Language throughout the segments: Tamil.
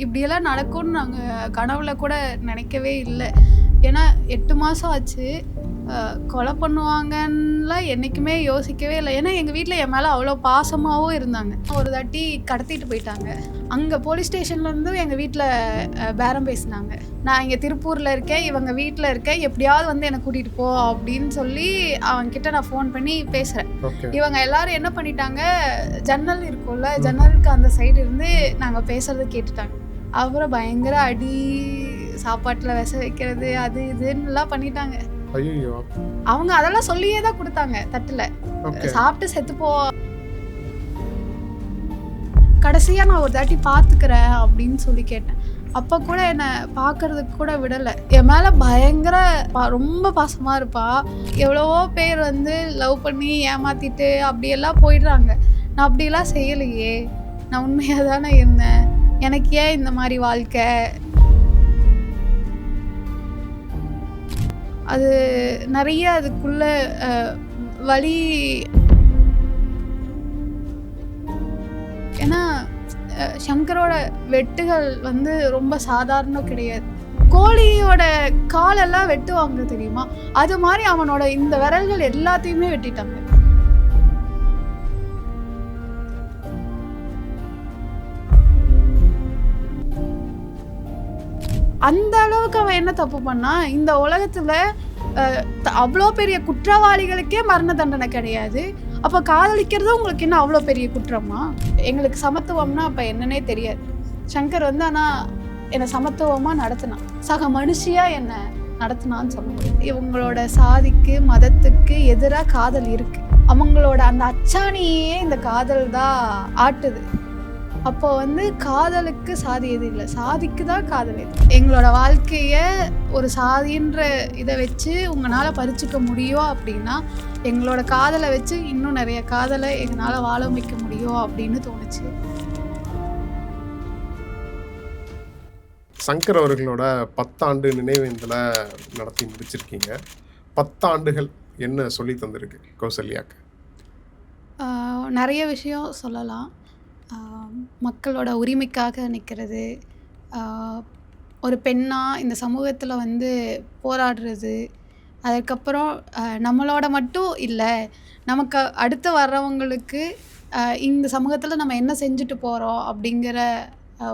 இப்படியெல்லாம் நடக்கும்னு நாங்கள் கனவுல கூட நினைக்கவே இல்லை. ஏன்னா 8 மாதம் ஆச்சு. கொலை பண்ணுவாங்கன்னுலாம் என்றைக்குமே யோசிக்கவே இல்லை. ஏன்னா எங்கள் வீட்டில் என் மேலே அவ்வளோ பாசமாகவும் இருந்தாங்க. ஒரு தாட்டி கடத்திட்டு போயிட்டாங்க. அங்கே போலீஸ் ஸ்டேஷன்லேருந்து எங்கள் வீட்டில் பேரம் பேசினாங்க. நான் இங்கே திருப்பூரில் இருக்கேன், இவங்க வீட்டில் இருக்கேன், எப்படியாவது வந்து என்னை கூட்டிகிட்டு போ அப்படின்னு சொல்லி அவங்கக்கிட்ட நான் ஃபோன் பண்ணி பேசுகிறேன். இவங்க எல்லாரும் என்ன பண்ணிட்டாங்க, ஜன்னல் இருக்கும்ல, ஜன்னலுக்கு அந்த சைடு இருந்து நாங்கள் பேசுகிறத கேட்டுட்டாங்க. அப்புறம் பயங்கர அடி, சாப்பாட்டில் விஷ வைக்கிறது, அது இதுன்னுலாம் பண்ணிட்டாங்க. அவங்க அதெல்லாம் சொல்லியே தான் கொடுத்தாங்க தட்டுல, சாப்பிட்டு செத்துப்போ. கடைசியா நான் ஒரு தாட்டி பாத்துக்கிறேன் அப்படின்னு சொல்லி கேட்டேன். அப்ப கூட என்ன பாக்குறதுக்கு கூட விடல. என் மேல பயங்கர ரொம்ப பாசமா இருப்பா. எவ்வளவோ பேர் வந்து லவ் பண்ணி ஏமாத்திட்டு அப்படியெல்லாம் போயிடுறாங்க. நான் அப்படியெல்லாம் செய்யலையே, நான் உண்மையா தானே இருந்தேன். எனக்கு ஏன் இந்த மாதிரி வாழ்க்கை? அது நிறைய அதுக்குள்ள வலி. ஏன்னா சங்கரோட வெட்டுகள் வந்து ரொம்ப சாதாரணம் கிடையாது. கோழியோட காலெல்லாம் வெட்டுவாங்க தெரியுமா, அது மாதிரி அவனோட இந்த விரல்கள் எல்லாத்தையுமே வெட்டிட்டாங்க. அந்த அளவுக்கு அவன் என்ன தப்பு பண்ணா? இந்த உலகத்துல அவ்வளோ பெரிய குற்றவாளிகளுக்கே மரண தண்டனை கிடையாது. அப்போ காதலிக்கிறது உங்களுக்கு என்ன அவ்வளோ பெரிய குற்றமா? எங்களுக்கு சமத்துவம்னா அப்போ என்னன்னே தெரியாது. சங்கர் வந்து ஆனால் என்னை சமத்துவமாக நடத்தினான், சக மனுஷியாக என்னை நடத்தினான்னு சொல்ல முடியும். இவங்களோட சாதிக்கு மதத்துக்கு எதிராக காதல் இருக்கு. அவங்களோட அந்த அச்சாணியே இந்த காதல் தான் ஆட்டுது. அப்போ வந்து காதலுக்கு சாதி எது இல்லை, சாதிக்கு தான் காதல் எது. எங்களோட வாழ்க்கையை ஒரு சாதின்ற இதை வச்சு உங்களால் பறிச்சுக்க முடியும் அப்படின்னா, எங்களோட காதலை வச்சு இன்னும் நிறைய காதலை எங்களால் வாழ வைக்க முடியும் அப்படின்னு தோணுச்சு. சங்கர் அவர்களோட 10 ஆண்டு நினைவேந்தலை நடத்தி முடிச்சிருக்கீங்க. 10 ஆண்டுகள் என்ன சொல்லி தந்திருக்கு கௌசல்யாக்கு? நிறைய விஷயம் சொல்லலாம். மக்களோட உரிமைக்காக நிற்கிறது, ஒரு பெண்ணாக இந்த சமூகத்தில் வந்து போராடுறது, அதுக்கப்புறம் நம்மளோட மட்டும் இல்லை, நமக்கு அடுத்து வர்றவங்களுக்கு இந்த சமூகத்தில் நம்ம என்ன செஞ்சுட்டு போகிறோம் அப்படிங்கிற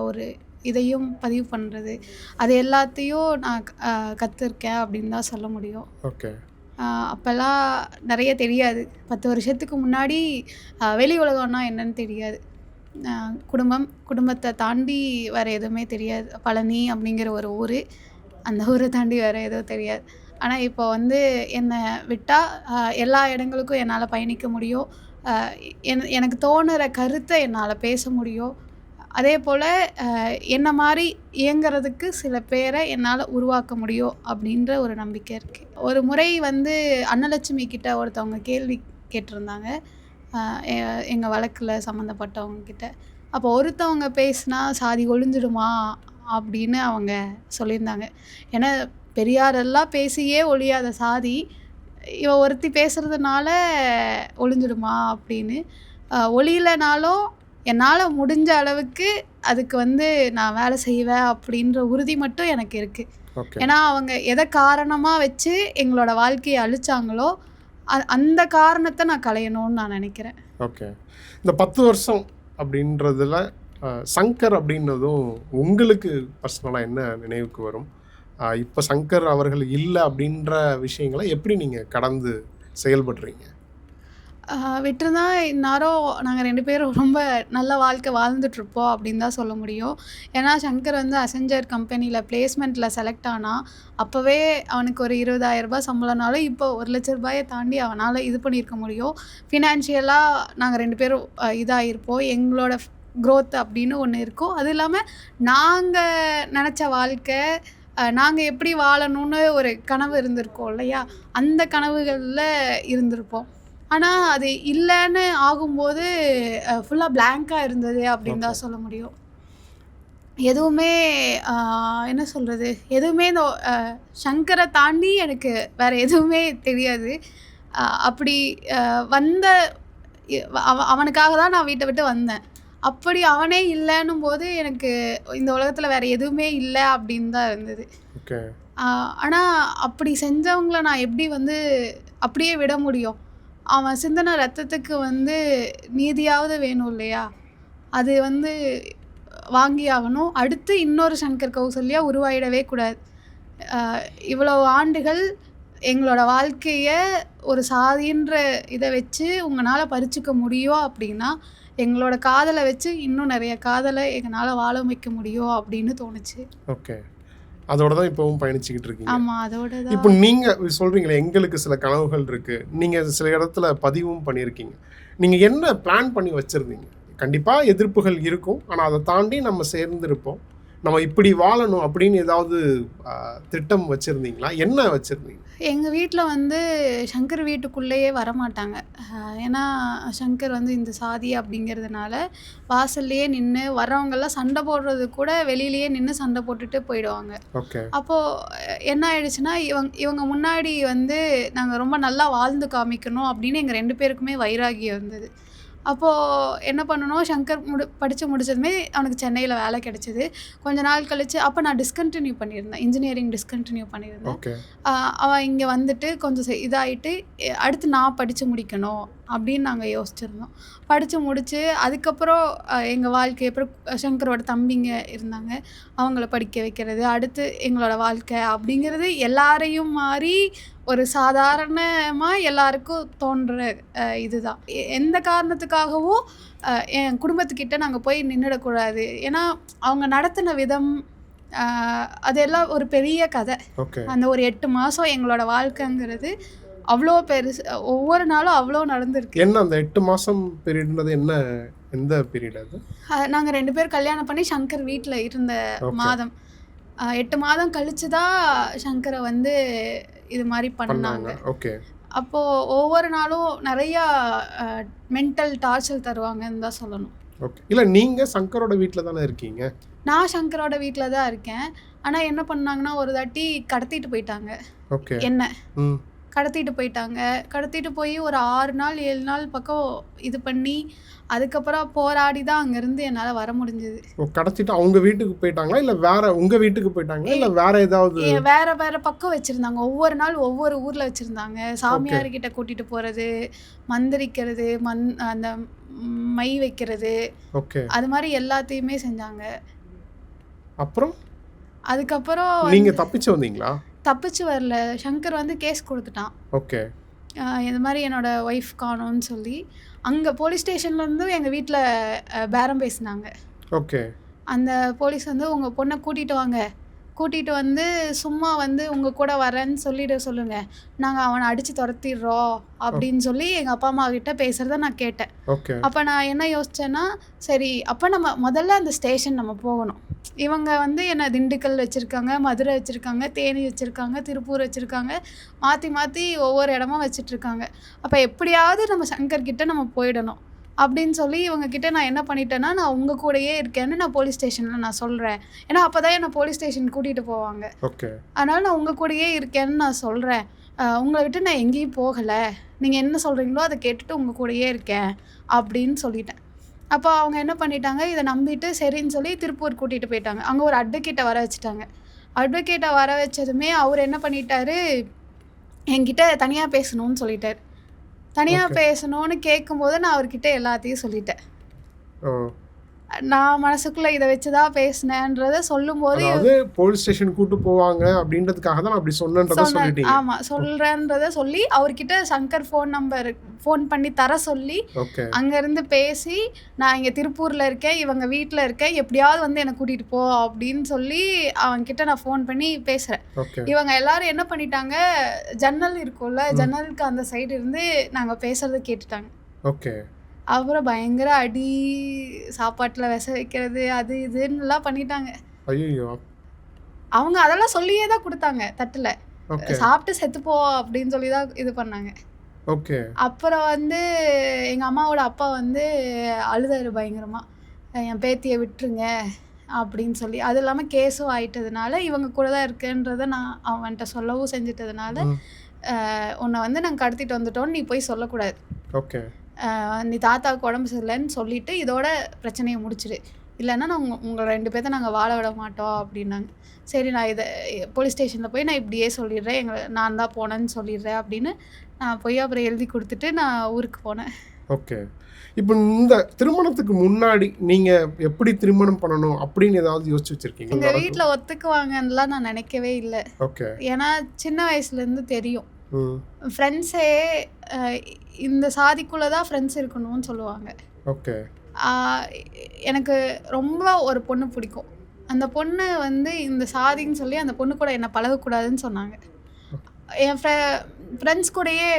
ஒரு இதையும் பதிவு பண்ணுறது, அது எல்லாத்தையும் நான் கற்றுருக்கேன் அப்படின்னு தான் சொல்ல முடியும். ஓகே. அப்போல்லாம் நிறைய தெரியாது. 10 வருஷத்துக்கு முன்னாடி வெளி உலகம்னா என்னன்னு தெரியாது. குடும்பத்தை தாண்டி வேறு எதுவுமே தெரியாது. பழனி அப்படிங்கிற ஒரு ஊர், அந்த ஊரை தாண்டி வேறு எதுவும் தெரியாது. ஆனால் இப்போ வந்து என்னை விட்டால் எல்லா இடங்களுக்கும் என்னால் பயணிக்க முடியும். எனக்கு தோணுற கருத்தை என்னால் பேச முடியும். அதே போல் என்ன மாதிரி இயங்கிறதுக்கு சில பேரை என்னால் உருவாக்க முடியும் அப்படின்ற ஒரு நம்பிக்கை இருக்குது. ஒரு முறை வந்து அன்னலட்சுமி கிட்ட ஒருத்தவங்க கேள்வி கேட்டிருந்தாங்க, எங்கள் வழக்கில் சம்மந்தப்பட்டவங்கக்கிட்ட. அப்போ ஒருத்தவங்க பேசினா சாதி ஒழிஞ்சிடுமா அப்படின்னு அவங்க சொல்லியிருந்தாங்க. ஏன்னா பெரியாரெல்லாம் பேசியே ஒழியாத சாதி இவ ஒருத்தி பேசுகிறதுனால ஒழிஞ்சிடுமா அப்படின்னு. ஒழியலைனாலும் என்னால் முடிஞ்ச அளவுக்கு அதுக்கு வந்து நான் வேலை செய்வேன் அப்படின்ற உறுதி மட்டும் எனக்கு இருக்குது. ஏன்னா அவங்க எதை காரணமாக வச்சு எங்களோட வாழ்க்கையை அழிச்சாங்களோ அந்த காரணத்தை நான் களையணும்னு நான் நினைக்கிறேன். ஓகே. இந்த 10 வருஷம் அப்படின்றதுல சங்கர் அப்படின்னதும் உங்களுக்கு பர்சனலாக என்ன நினைவுக்கு வரும்? இப்போ சங்கர் அவர்கள் இல்லை அப்படின்ற விஷயங்களை எப்படி நீங்கள் கடந்து செயல்படுறீங்க? விட்டுருந்தா இந்நேரம் நாங்கள் 2 பேரும் ரொம்ப நல்ல வாழ்க்கை வாழ்ந்துட்டுருப்போம் அப்படின்னு தான் சொல்ல முடியும். ஏன்னா சங்கர் வந்து அசெஞ்சர் கம்பெனியில் பிளேஸ்மெண்ட்டில் செலக்ட் ஆனால் அப்போவே அவனுக்கு ஒரு 20,000 சம்பளம்னாலும் இப்போ 1,00,000 ரூபாயை தாண்டி அவனால் இது பண்ணியிருக்க முடியும். ஃபினான்ஷியலாக நாங்கள் 2 பேரும் இதாகிருப்போம். எங்களோட க்ரோத் அப்படின்னு ஒன்று இருக்கும். அது இல்லாமல் நாங்கள் நினச்ச வாழ்க்கை, நாங்கள் எப்படி வாழணும்னு ஒரு கனவு இருந்திருக்கோம் இல்லையா, அந்த கனவுகளில் இருந்திருப்போம். ஆனால் அது இல்லைன்னு ஆகும்போது ஃபுல்லாக பிளாங்காக இருந்தது அப்படின்னு தான் சொல்ல முடியும். எதுவுமே என்ன சொல்கிறது, எதுவுமே இந்த சங்கரை தாண்டி எனக்கு வேறு எதுவுமே தெரியாது. அப்படி வந்த அவனுக்காக தான் நான் வீட்டை விட்டு வந்தேன். அப்படி அவனே இல்லைன்னும் போது எனக்கு இந்த உலகத்தில் வேறு எதுவுமே இல்லை அப்படின்னு தான் இருந்தது. ஓகே. ஆனால் அப்படி செஞ்சவங்கள நான் எப்படி வந்து அப்படியே விட முடியும்? அவன் சிந்தின ரத்தத்துக்கு வந்து நீதியாவது வேணும் இல்லையா? அது வந்து வாங்கி ஆகணும். அடுத்து இன்னொரு சங்கர் கௌசல்யா உருவாயிடவே கூடாது. இவ்வளோ ஆண்டுகள் எங்களோட வாழ்க்கையை ஒரு சாதின்ற இதை வச்சு உங்களால் பறிச்சுக்க முடியும் அப்படின்னா, எங்களோட காதலை வச்சு இன்னும் நிறைய காதலை எங்களால் வாழ வைக்க முடியும் அப்படின்னு தோணுச்சு. ஓகே. அதோட தான் இப்போவும் பயணிச்சுக்கிட்டு இருக்கீங்க. ஆமாம், அதோட தான். இப்போ நீங்கள் சொல்கிறீங்களே எங்களுக்கு சில கனவுகள் இருக்குது, நீங்கள் சில இடத்துல பதிவும் பண்ணியிருக்கீங்க. நீங்கள் என்ன பிளான் பண்ணி வச்சுருந்தீங்க? கண்டிப்பாக எதிர்ப்புகள் இருக்கும், ஆனால் அதை தாண்டி நம்ம சேர்ந்துருப்போம், நம்ம இப்படி வாழணும் அப்படின்னு ஏதாவது திட்டம் வச்சுருந்தீங்களா? என்ன வச்சுருந்தீங்க? எங்கள் வீட்டில் வந்து சங்கர் வீட்டுக்குள்ளேயே வரமாட்டாங்க. ஏன்னா சங்கர் வந்து இந்த சாதி அப்படிங்கிறதுனால வாசல்லையே நின்று வரவங்கெல்லாம் சண்டை போடுறது கூட வெளியிலேயே நின்று சண்டை போட்டுட்டு போயிடுவாங்க. ஓகே. அப்போது என்ன ஆயிடுச்சுன்னா, இவங்க முன்னாடி வந்து நாங்கள் ரொம்ப நல்லா வாழ்ந்து காமிக்கணும் அப்படின்னு எங்கள் 2 பேருக்குமே வைராகியம் இருந்தது. அப்போது என்ன பண்ணணும், சங்கர் படித்து முடிச்சதுமே அவனுக்கு சென்னையில் வேலை கிடச்சிது. கொஞ்ச நாள் கழித்து அப்போ நான் டிஸ்கண்டினியூ பண்ணியிருந்தேன், இன்ஜினியரிங் டிஸ்கண்டினியூ பண்ணியிருந்தேன். ஓகே. அவன் இங்கே வந்துட்டு கொஞ்சம் இதாகிட்டு அடுத்து நான் படித்து முடிக்கணும் அப்படின்னு நாங்கள் யோசிச்சுருந்தோம். படித்து முடித்து அதுக்கப்புறம் எங்கள் வாழ்க்கை அப்புறம் சங்கரோட தம்பிங்க இருந்தாங்க, அவங்கள படிக்க வைக்கிறது, அடுத்து எங்களோட வாழ்க்கை அப்படிங்கிறது எல்லாரையும் மாறி ஒரு சாதாரணமாக எல்லாருக்கும் தோன்ற இதுதான். எந்த காரணத்துக்காகவும் என் குடும்பத்துக்கிட்ட நாங்கள் போய் நின்றுடக்கூடாது. ஏன்னா அவங்க நடத்தின விதம் அதெல்லாம் ஒரு பெரிய கதை. அந்த ஒரு 8 மாதம் எங்களோட வாழ்க்கைங்கிறது அவ்வளோ பெருசு. ஒவ்வொரு நாளும் அவ்வளோ நடந்திருக்கு. என்ன அந்த 8 மாதம் பீரியட்ன்றது என்ன, எந்த பீரியட் அது? நாங்கள் 2 பேர் கல்யாணம் பண்ணி சங்கர் வீட்டில் இருந்த மாதம் 8 மாதம் கழிச்சு தான் சங்கரை வந்து இது மாதிரி பண்ணாங்க. ஓகே. அப்போது ஒவ்வொரு நாளும் நிறையா மென்டல் டார்ச்சர் தருவாங்கன்னு தான் சொல்லணும். ஓகே. இல்லை, நீங்கள் சங்கரோட வீட்டில் தானே இருக்கீங்க? நான் சங்கரோட வீட்டில் தான் இருக்கேன். ஆனால் என்ன பண்ணாங்கன்னா ஒரு தாட்டி கடத்திட்டு போயிட்டாங்க. ஓகே. என்ன கடத்திட்டு போயிட்டாங்க. கடத்திட்டு போய் ஒரு 6 நாள் 7 நாள் பக்கம் இது பண்ணி அதுக்கப்புறம் போராடி தான் அங்கேருந்து என்னால் வர முடிஞ்சது. கடத்திட்டு அவங்க வீட்டுக்கு போயிட்டாங்களா, இல்லை வேற உங்கள் வீட்டுக்கு போயிட்டாங்களா, இல்லை வேற ஏதாவது? வேற பக்கம் வச்சுருந்தாங்க. ஒவ்வொரு நாள் ஒவ்வொரு ஊரில் வச்சுருந்தாங்க. சாமியார்கிட்ட கூட்டிகிட்டு போகிறது, மந்திரிக்கிறது, அந்த மை வைக்கிறது, ஓகே, அது மாதிரி எல்லாத்தையுமே செஞ்சாங்க. அப்புறம் அதுக்கப்புறம் நீங்கள் தப்பிச்சு வந்தீங்களா? தப்பிச்சு வரல. சங்கர் வந்து கேஸ் கொடுத்துட்டான். ஓகே. இந்த மாதிரி என்னோடய ஒய்ஃப் காணோன்னு சொல்லி அங்கே போலீஸ் ஸ்டேஷன்லேருந்து எங்கள் வீட்டில் பேரம் பேசினாங்க. ஓகே. அந்த போலீஸ் வந்து உங்கள் பொண்ணை கூட்டிகிட்டு வாங்க, கூட்டிகிட்டு வந்து சும்மா வந்து உங்கள் கூட வரேன்னு சொல்லுங்கள், நாங்கள் அவனை அடித்து துரத்திடுறோம் அப்படின்னு சொல்லி எங்கள் அப்பா அம்மா கிட்ட பேசுகிறத நான் கேட்டேன். அப்போ நான் என்ன யோசித்தேன்னா, சரி அப்போ நம்ம முதல்ல அந்த ஸ்டேஷன் நம்ம போகணும். இவங்க வந்து என்னை திண்டுக்கல் வச்சுருக்காங்க, மதுரை வச்சுருக்காங்க, தேனி வச்சுருக்காங்க, திருப்பூர் வச்சுருக்காங்க, மாற்றி மாற்றி ஒவ்வொரு இடமா வச்சிட்ருக்காங்க. அப்போ எப்படியாவது நம்ம சங்கர்கிட்ட நம்ம போயிடணும் அப்படின்னு சொல்லி இவங்கக்கிட்ட நான் என்ன பண்ணிட்டேன்னா, நான் உங்கள் கூடயே இருக்கேன்னு நான் போலீஸ் ஸ்டேஷனில் நான் சொல்கிறேன். ஏன்னா அப்போ தான் என்னை போலீஸ் ஸ்டேஷன் கூட்டிகிட்டு போவாங்க. ஓகே. அதனால் நான் உங்கள் கூடயே இருக்கேன்னு நான் சொல்கிறேன். உங்களை விட்டு நான் எங்கேயும் போகலை, நீங்கள் என்ன சொல்கிறீங்களோ அதை கேட்டுட்டு உங்கள் கூடயே இருக்கேன் அப்படின்னு சொல்லிட்டேன். அப்போ அவங்க என்ன பண்ணிட்டாங்க, இதை நம்பிட்டு சரின்னு சொல்லி திருப்பூர் கூட்டிகிட்டு போயிட்டாங்க. அங்கே ஒரு அட்வொகேட்டை வர வச்சுட்டாங்க. அட்வொகேட்டை வர வச்சதுமே அவர் என்ன பண்ணிட்டாரு, என்கிட்ட தனியாக பேசணும்னு சொல்லிட்டார். தனியாக பேசணும்னு கேட்கும்போது நான் அவர்கிட்ட எல்லாத்தையும் சொல்லிட்டேன். நான் மனசுக்குள்ளே இதை வச்சு தான் பேசினேன்றதை சொல்லும்போது போலீஸ் ஸ்டேஷன் கூட்டு போவாங்க அப்படின்றதுக்காக தான் அப்படி சொன்னேன். ஆமாம், சொல்கிறேன்றதை சொல்லி அவர்கிட்ட சங்கர் ஃபோன் பண்ணி தர சொல்லி அங்கேருந்து பேசி, நான் இங்கே திருப்பூரில் இருக்கேன், இவங்க வீட்டில் இருக்கேன், எப்படியாவது வந்து என்னை கூட்டிகிட்டு போ அப்படின்னு சொல்லி அவங்கக்கிட்ட நான் ஃபோன் பண்ணி பேசுகிறேன். இவங்க எல்லாரும் என்ன பண்ணிட்டாங்க, ஜன்னல் இருக்கும்ல, ஜன்னலுக்கு அந்த சைடு இருந்து நாங்கள் பேசுகிறத கேட்டுட்டாங்க. ஓகே. அப்புறம் பயங்கர அடி, சாப்பாட்டில் விச வைக்கிறது, அது இதுன்னுலாம் பண்ணிட்டாங்க. ஐயோ. அவங்க அதெல்லாம் சொல்லியே தான் கொடுத்தாங்க தட்டில், சாப்பிட்டு செத்துப்போ அப்படின்னு சொல்லி தான் இது பண்ணாங்க. ஓகே. அப்புறம் வந்து எங்கள் அம்மாவோட அப்பா வந்து அழுதாரு பயங்கரமாக, என் பேத்தியை விட்டுருங்க அப்படின்னு சொல்லி. அது இல்லாமல் கேஸும் ஆயிட்டதுனால இவங்க கூட தான் இருக்குன்றதை நான் அவன்கிட்ட சொல்லவும் செஞ்சிட்டதுனால, உன்னை வந்து நாங்கள் கடத்திட்டு வந்துட்டோன்னு நீ போய் சொல்லக்கூடாது, ஓகே, நீ தாத்தாவுக்கு உடம்பு சரியில்லைன்னு சொல்லிவிட்டு இதோட பிரச்சனையை முடிச்சிடு, இல்லைன்னா நான் உங்களை 2 பேர்த்த நாங்கள் வாழ விட மாட்டோம் அப்படின்னாங்க. சரி நான் இதை போலீஸ் ஸ்டேஷனில் போய் நான் இப்படியே சொல்லிடுறேன், நான் தான் போனேன்னு சொல்லிடுறேன் அப்படின்னு நான் போய் அப்புறம் எழுதி கொடுத்துட்டு நான் ஊருக்கு போனேன். ஓகே. இப்போ இந்த திருமணத்துக்கு முன்னாடி நீங்கள் எப்படி திருமணம் பண்ணணும் அப்படின்னு ஏதாவது யோசிச்சு வச்சுருக்கீங்க? எங்கள் வீட்டில் ஒத்துக்குவாங்கன்னுலாம் நான் நினைக்கவே இல்லை. ஓகே. ஏன்னா சின்ன வயசுலேருந்து தெரியும், ஃப்ரெண்ட்ஸே இந்த சாதிக்குள்ளே தான் ஃப்ரெண்ட்ஸ் இருக்கணும்னு சொல்லுவாங்க. ஓகே. எனக்கு ரொம்ப ஒரு பொண்ணு பிடிக்கும். அந்த பொண்ணு வந்து இந்த சாதின்னு சொல்லி அந்த பொண்ணு கூட என்னை பழகக்கூடாதுன்னு சொன்னாங்க. என் ஃப்ரெண்ட்ஸ் கூடயே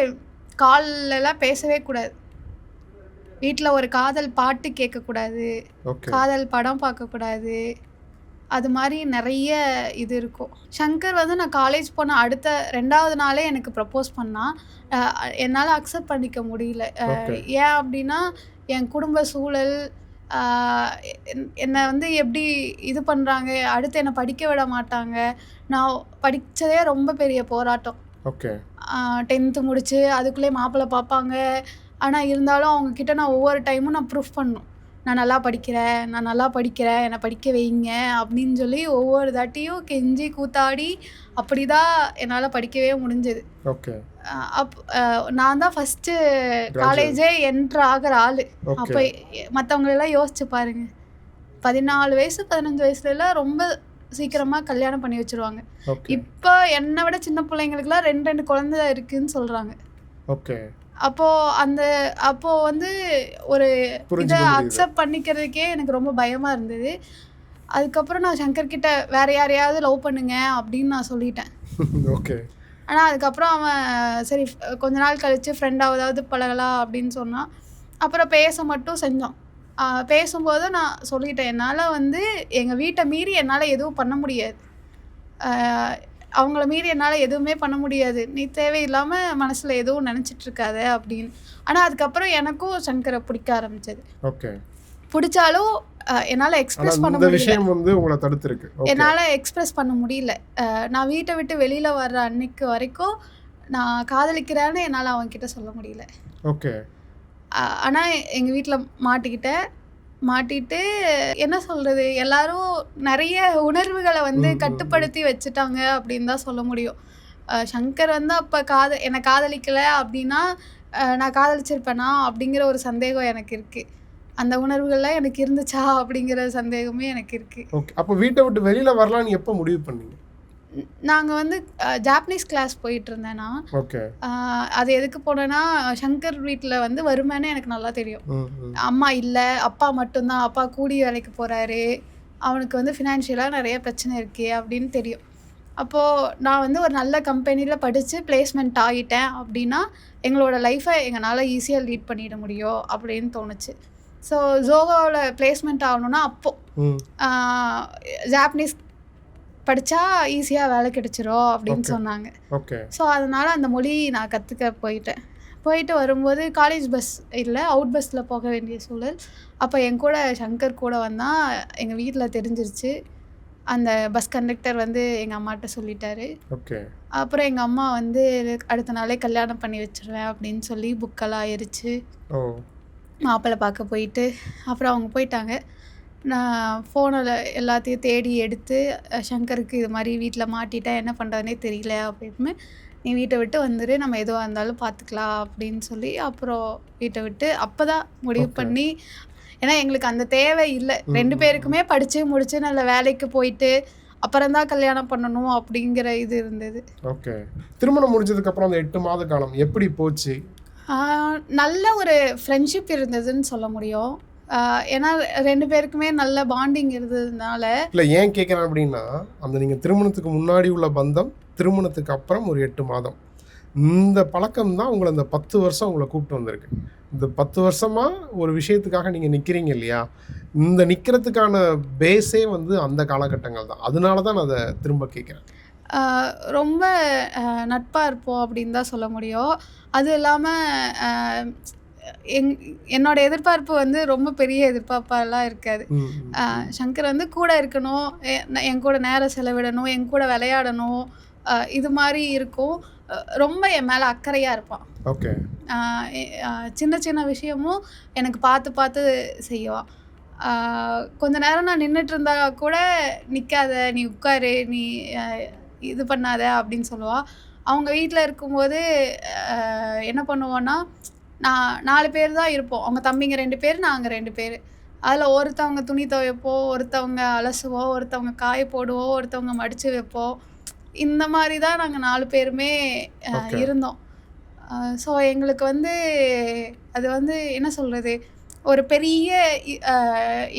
காலெல்லாம் பேசவே கூடாது, வீட்டில் ஒரு காதல் பாட்டு கேட்கக்கூடாது, காதல் படம் பார்க்கக்கூடாது, அது மாதிரி நிறைய இது இருக்கும். சங்கர் வந்து நான் காலேஜ் போன அடுத்த 2வது நாளே எனக்கு ப்ரப்போஸ் பண்ணால் என்னால் அக்செப்ட் பண்ணிக்க முடியல. ஏன் அப்படின்னா என் குடும்ப சூழல் என்னை வந்து எப்படி இது பண்ணுறாங்க, அடுத்து என்னை படிக்க விட மாட்டாங்க. நான் படித்ததே ரொம்ப பெரிய போராட்டம். ஓகே. 10th முடிச்சு அதுக்குள்ளே மாப்பிள்ளை பார்ப்பாங்க. ஆனால் இருந்தாலும் அவங்கக்கிட்ட நான் ஒவ்வொரு டைமும் நான் ப்ரூஃப் பண்ணணும், நான் நல்லா படிக்கிறேன், என்னை படிக்க வைங்க அப்படின்னு சொல்லி ஒவ்வொரு தாட்டியும் கெஞ்சி கூத்தாடி அப்படி தான் என்னால் படிக்கவே முடிஞ்சது. ஓகே. நான் தான் ஃபஸ்ட்டு காலேஜே என்ட்ரு ஆகிற ஆள். அப்போ மற்றவங்களெல்லாம் யோசிச்சு பாருங்க, 14 வயசு 15 வயசுலலாம் ரொம்ப சீக்கிரமாக கல்யாணம் பண்ணி வச்சுருவாங்க. இப்போ என்னை விட சின்ன பிள்ளைங்களுக்குலாம் 2 குழந்தை இருக்குதுன்னு சொல்கிறாங்க. ஓகே. அப்போ வந்து ஒரு இதை அக்செப்ட் பண்ணிக்கிறதுக்கே எனக்கு ரொம்ப பயமாக இருந்தது. அதுக்கப்புறம் நான் சங்கர்கிட்ட வேறு யாரையாவது லவ் பண்ணுங்க அப்படின்னு நான் சொல்லிட்டேன். ஓகே. ஆனால் அதுக்கப்புறம் அவன் சரி கொஞ்ச நாள் கழித்து ஃப்ரெண்டாவதாவது பழகலாம் அப்படின்னு சொன்னான். அப்புறம் பேச மட்டும் செஞ்சோம். பேசும்போது நான் சொல்லிட்டேன், என்னால் வந்து எங்கள் வீட்டை மீறி என்னால் எதுவும் பண்ண முடியாது, அவங்கள மீறி என்னால் எதுவுமே பண்ண முடியாது, நீ தேவையில்லாமல் மனசில் எதுவும் நினச்சிட்ருக்காத அப்படின்னு. ஆனால் அதுக்கப்புறம் எனக்கும் சங்கரை பிடிக்க ஆரம்பிச்சது. ஓகே. பிடிச்சாலும் என்னால் எக்ஸ்பிரஸ் பண்ண முடியல. என்னால் எக்ஸ்பிரஸ் பண்ண முடியல. நான் வீட்டை விட்டு வெளியில் வர்ற அன்னைக்கு வரைக்கும் நான் காதலிக்கிறேன்னு என்னால் அவன்கிட்ட சொல்ல முடியல. ஓகே. ஆனால் எங்கள் வீட்டில் மாட்டிட்டு என்ன சொல்கிறது, எல்லாரும் நிறைய உணர்வுகளை வந்து கட்டுப்படுத்தி வச்சுட்டாங்க அப்படின்னு தான் சொல்ல முடியும். சங்கர் வந்து அப்போ என்னை காதலிக்கலை அப்படின்னா நான் காதலிச்சிருப்பேனா அப்படிங்கிற ஒரு சந்தேகம் எனக்கு இருக்குது. அந்த உணர்வுகள்லாம் எனக்கு இருந்துச்சா அப்படிங்கிற சந்தேகமே எனக்கு இருக்குது. ஓகே. அப்போ வீட்டை விட்டு வெளியில் வரலான்னு எப்போ முடிவு பண்ணீங்க? நாங்கள் வந்து ஜாப்பனீஸ் கிளாஸ் போயிட்டு இருந்தேன்னா. ஓகே. அது எதுக்கு போனேன்னா சங்கர் வீட்டில் வந்து வருமானு எனக்கு நல்லா தெரியும். அம்மா இல்லை, அப்பா மட்டும்தான், அப்பா கூலி வேலைக்கு போகிறாரு, அவனுக்கு வந்து ஃபினான்ஷியலாக நிறைய பிரச்சனை இருக்கே அப்படின்னு தெரியும். அப்போது நான் வந்து ஒரு நல்ல கம்பெனியில் படித்து பிளேஸ்மெண்ட் ஆகிட்டேன் அப்படின்னா எங்களோட லைஃப்பை எங்களால் ஈஸியாக லீட் பண்ணிட முடியும் அப்படின்னு தோணுச்சு. ஸோ ஜோகோவில் பிளேஸ்மெண்ட் ஆகணுன்னா அப்போது ஜாப்பனீஸ் படித்தா ஈஸியாக வேலை கிடைச்சிரும் அப்படின்னு சொன்னாங்க. ஓகே. ஸோ அதனால் அந்த மொழி நான் கற்றுக்க போயிட்டு வரும்போது காலேஜ் பஸ் இல்லை, அவுட் பஸ்ஸில் போக வேண்டிய சூழல். அப்போ என் கூட சங்கர் கூட வந்தால் எங்கள் வீட்டில் தெரிஞ்சிருச்சு. அந்த பஸ் கண்டக்டர் வந்து எங்கள் அம்மாட்ட சொல்லிட்டாரு. ஓகே. அப்புறம் எங்கள் அம்மா வந்து அடுத்த நாளே கல்யாணம் பண்ணி வச்சிருவேன் அப்படின்னு சொல்லி புக்கெல்லாம் எரிச்சு மாப்பிள்ளை பார்க்க போயிட்டு அப்புறம் அவங்க போயிட்டாங்க. நான் ஃபோனில் எல்லாத்தையும் தேடி எடுத்து சங்கருக்கு இது மாதிரி வீட்டில் மாட்டிட்டேன், என்ன பண்ணுறதுனே தெரியல அப்படின்னு, நீ வீட்டை விட்டு வந்துடு, நம்ம எதுவாக இருந்தாலும் பார்த்துக்கலாம் அப்படின்னு சொல்லி அப்புறம் வீட்டை விட்டு அப்போ தான் முடிவு பண்ணி. ஏன்னா எங்களுக்கு அந்த தேவை இல்லை, 2 பேருக்குமே படித்து முடித்து நல்ல வேலைக்கு போயிட்டு அப்புறம்தான் கல்யாணம் பண்ணணும் அப்படிங்கிற இது இருந்தது. ஓகே. திருமணம் முடிஞ்சதுக்கப்புறம் அந்த 8 மாத காலம் எப்படி போச்சு? நல்ல ஒரு ஃப்ரெண்ட்ஷிப் இருந்ததுன்னு சொல்ல முடியும். ஏன்னா 2 பேருக்குமே நல்ல பாண்டிங் இருந்ததுனால. இல்லை, ஏன் கேட்குறேன் அப்படின்னா, அந்த நீங்கள் திருமணத்துக்கு முன்னாடி உள்ள பந்தம், திருமணத்துக்கு அப்புறம் ஒரு 8 மாதம், இந்த பழக்கம் தான் உங்களை இந்த 10 வருஷம் உங்களை கூப்பிட்டு வந்திருக்கு. இந்த 10 வருஷமாக ஒரு விஷயத்துக்காக நீங்கள் நிற்கிறீங்க இல்லையா, இந்த நிற்கிறதுக்கான பேஸே வந்து அந்த காலகட்டங்கள் தான். அதனால தான் நான் அதை திரும்ப கேட்குறேன். ரொம்ப நட்பாக இருப்போம் அப்படின்னு தான் சொல்ல முடியும். அது இல்லாமல் என்னோட எதிர்பார்ப்பு வந்து ரொம்ப பெரிய எதிர்பார்ப்பாலாம் இருக்காது. சங்கர் வந்து கூட இருக்கணும், என் கூட நேரம் செலவிடணும், என் கூட விளையாடணும், இது மாதிரி இருக்கும். ரொம்ப என் மேலே அக்கறையாக இருப்பான். ஓகே. சின்ன சின்ன விஷயமும் எனக்கு பார்த்து பார்த்து செய்வான். கொஞ்ச நேரம் நான் நின்றுட்டு இருந்தா கூட நிற்காத, நீ உட்காரு, நீ இது பண்ணாத அப்படின்னு சொல்லுவாள். அவங்க வீட்டில் இருக்கும்போது என்ன பண்ணுவோன்னா, நான் 4 பேர் தான் இருப்போம். அவங்க தம்பிங்க 2 பேர், நாங்கள் 2 பேர். அதில் ஒருத்தவங்க துணி துவைப்போம், ஒருத்தவங்க அலசுவோம், ஒருத்தவங்க காய போடுவோம், ஒருத்தவங்க மடித்து வைப்போம். இந்த மாதிரி தான் நாங்கள் 4 பேருமே இருந்தோம். ஸோ எங்களுக்கு வந்து அது வந்து என்ன சொல்கிறது, ஒரு பெரிய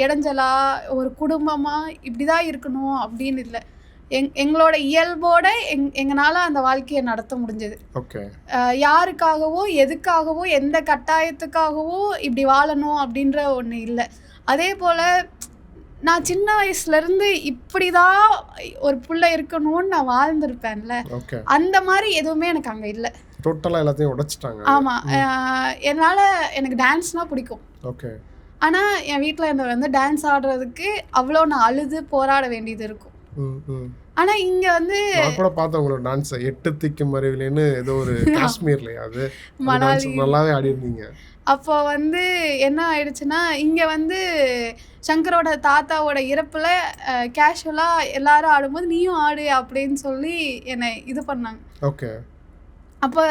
இடைஞ்சலா ஒரு குடும்பமாக இப்படி தான் இருக்கணும் அப்படின்னு இல்லை. எங்களோட இயல்போட எங்களால் அந்த வாழ்க்கையை நடத்த முடிஞ்சது. ஓகே. யாருக்காகவோ எதுக்காகவோ எந்த கட்டாயத்துக்காகவோ இப்படி வாழணும் அப்படின்ற ஒன்று இல்லை. அதே போல் நான் சின்ன வயசுலேருந்து இப்படி தான் ஒரு பிள்ளை இருக்கணும்னு நான் வாழ்ந்துருப்பேன்ல, அந்த மாதிரி எதுவுமே எனக்கு அங்கே இல்லை. டோட்டலாக எல்லாத்தையும் உடைச்சிட்டாங்க. ஆமாம். எனக்கு டான்ஸ்னால் பிடிக்கும். ஓகே. ஆனால் என் வீட்டில் என்னை வந்து டான்ஸ் ஆடுறதுக்கு அவ்வளோ நான் அழுது போராட வேண்டியது இருக்கும். ஆனால் இங்கே வந்து கூட பார்த்தேன் உங்களோட டான்ஸ் 8 திக்கும் மறைவிலேன்னு ஏதோ ஒரு காஷ்மீர்லையா அது மணாலி நல்லாவே ஆடி இருந்தீங்க. அப்போ வந்து என்ன ஆயிடுச்சுன்னா, இங்கே வந்து சங்கரோட தாத்தாவோட இறப்பில் கேஷுவலாக எல்லாரும் ஆடும்போது நீயும் ஆடு அப்படின்னு சொல்லி என்னை இது பண்ணாங்க. ஓகே. அப்போ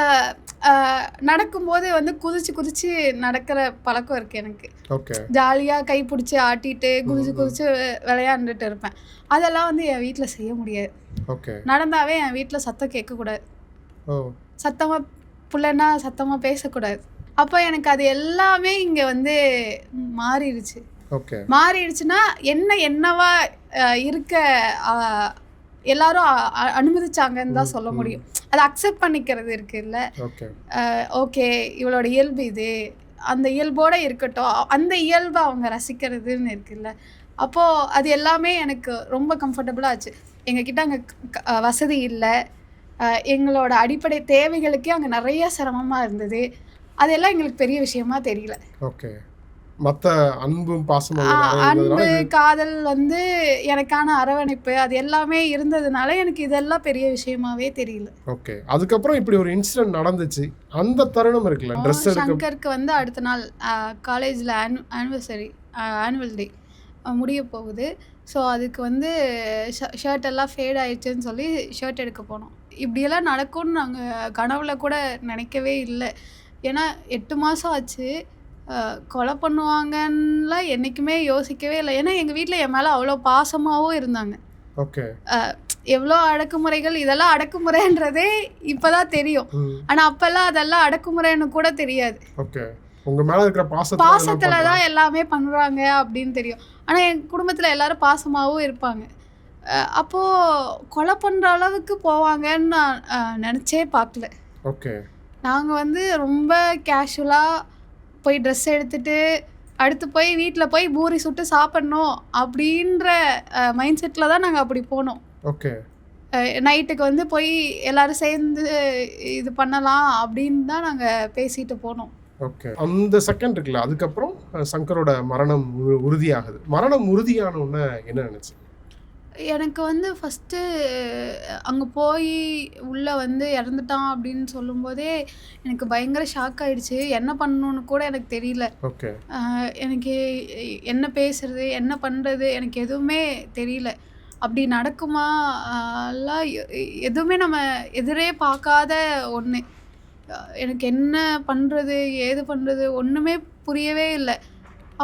நடக்கும்போது வந்து குதிச்சு குதிச்சு நடக்கிற பழக்கம் இருக்குது எனக்கு. ஓகே. ஜாலியாக கை பிடிச்சி ஆட்டிட்டு குதிச்சு குதிச்சு விளையாண்டுட்டு இருப்பேன். அதெல்லாம் வந்து என் வீட்டில் செய்ய முடியாது. ஓகே. நடந்தாவே என் வீட்டில் சத்தம் கேட்கக்கூடாது, சத்தமாக பிள்ளைன்னா சத்தமாக பேசக்கூடாது. அப்போ எனக்கு அது எல்லாமே இங்கே வந்து மாறிடுச்சு. ஓகே. மாறிடுச்சுன்னா என்னவா இருக்க எல்லாரும் அனுமதிச்சாங்கன்னு தான் சொல்ல முடியும். அதை அக்செப்ட் பண்ணிக்கிறது இருக்குல்ல. ஓகே, இவளோட இயல்பு இது, அந்த இயல்போடு இருக்கட்டும், அந்த இயல்பை அவங்க ரசிக்கிறதுன்னு இருக்குல்ல. அப்போது அது எல்லாமே எனக்கு ரொம்ப கம்ஃபர்டபுளாக ஆச்சு. எங்ககிட்ட அங்கே வசதி இல்லை, எங்களோட அடிப்படை தேவைகளுக்கே அங்கே நிறைய சிரமமாக இருந்தது. அதெல்லாம் எங்களுக்கு பெரிய விஷயமா தெரியல. ஓகே. மற்ற அன்பும் பாசமும் அன்பு காதல் வந்து எனக்கான அரவணைப்பு அது எல்லாமே இருந்ததுனால எனக்கு இதெல்லாம் பெரிய விஷயமாவே தெரியல. ஓகே. அதுக்கப்புறம் இப்படி ஒரு இன்சிடென்ட் நடந்துச்சு, அந்த தருணம் இருக்குல்ல, ட்ரெஸ் சங்கருக்கு வந்து அடுத்த நாள் காலேஜில் ஆனுவல் டே முடிய போகுது. ஸோ அதுக்கு வந்து ஷர்ட் எல்லாம் ஃபேட் ஆயிடுச்சுன்னு சொல்லி ஷர்ட் எடுக்க போனோம். இப்படியெல்லாம் நடக்கும்னு நாங்கள் கனவுல கூட நினைக்கவே இல்லை. ஏன்னா 8 மாதம் ஆச்சு, கொலை பண்ணுவாங்கன்னுலாம் என்றைக்குமே யோசிக்கவே இல்லை. ஏன்னா எங்கள் வீட்டில் என் மேலே அவ்வளோ பாசமாகவும் இருந்தாங்க. ஓகே. எவ்வளோ அடக்குமுறைகள், இதெல்லாம் அடக்குமுறைன்றதே இப்போ தான் தெரியும். ஆனால் அப்போல்லாம் அதெல்லாம் அடக்குமுறைன்னு கூட தெரியாது. ஓகே. உங்கள் மேலே இருக்கிற பாசத்தில் தான் எல்லாமே பண்ணுறாங்க அப்படின்னு தெரியும். ஆனால் என் குடும்பத்தில் எல்லாரும் பாசமாகவும் இருப்பாங்க. அப்போது கொலை பண்ணுற அளவுக்கு போவாங்கன்னு நான் நினச்சே பார்க்கல. ஓகே. நாங்கள் வந்து ரொம்ப கேஷுவலாக போய் ட்ரெஸ் எடுத்துகிட்டு அடுத்து போய் வீட்டில் போய் பூரி சுட்டு சாப்பிட்ணும் அப்படின்ற மைண்ட் செட்டில் தான் நாங்கள் அப்படி போனோம். ஓகே. நைட்டுக்கு வந்து போய் எல்லோரும் சேர்ந்து இது பண்ணலாம் அப்படின்னு தான் நாங்கள் பேசிட்டு போனோம். ஓகே. அந்த செகண்ட் இருக்குல்ல, அதுக்கப்புறம் சங்கரோட மரணம் உறுதியாகுது. மரணம் உறுதியானோன்னு என்ன நினச்சி? எனக்கு வந்து ஃபஸ்ட்டு அங்கே போய் உள்ளே வந்து இறந்துட்டான் அப்படின்னு சொல்லும்போதே எனக்கு பயங்கர ஷாக் ஆகிடுச்சு. என்ன பண்ணணுன்னு கூட எனக்கு தெரியல. ஓகே. எனக்கு என்ன பேசுறது என்ன பண்ணுறது எனக்கு எதுவுமே தெரியல. அப்படி நடக்குமா எல்லாம் எதுவுமே நம்ம எதிரே பார்க்காத ஒன்று. எனக்கு என்ன பண்ணுறது ஏது பண்ணுறது ஒன்றுமே புரியவே இல்லை.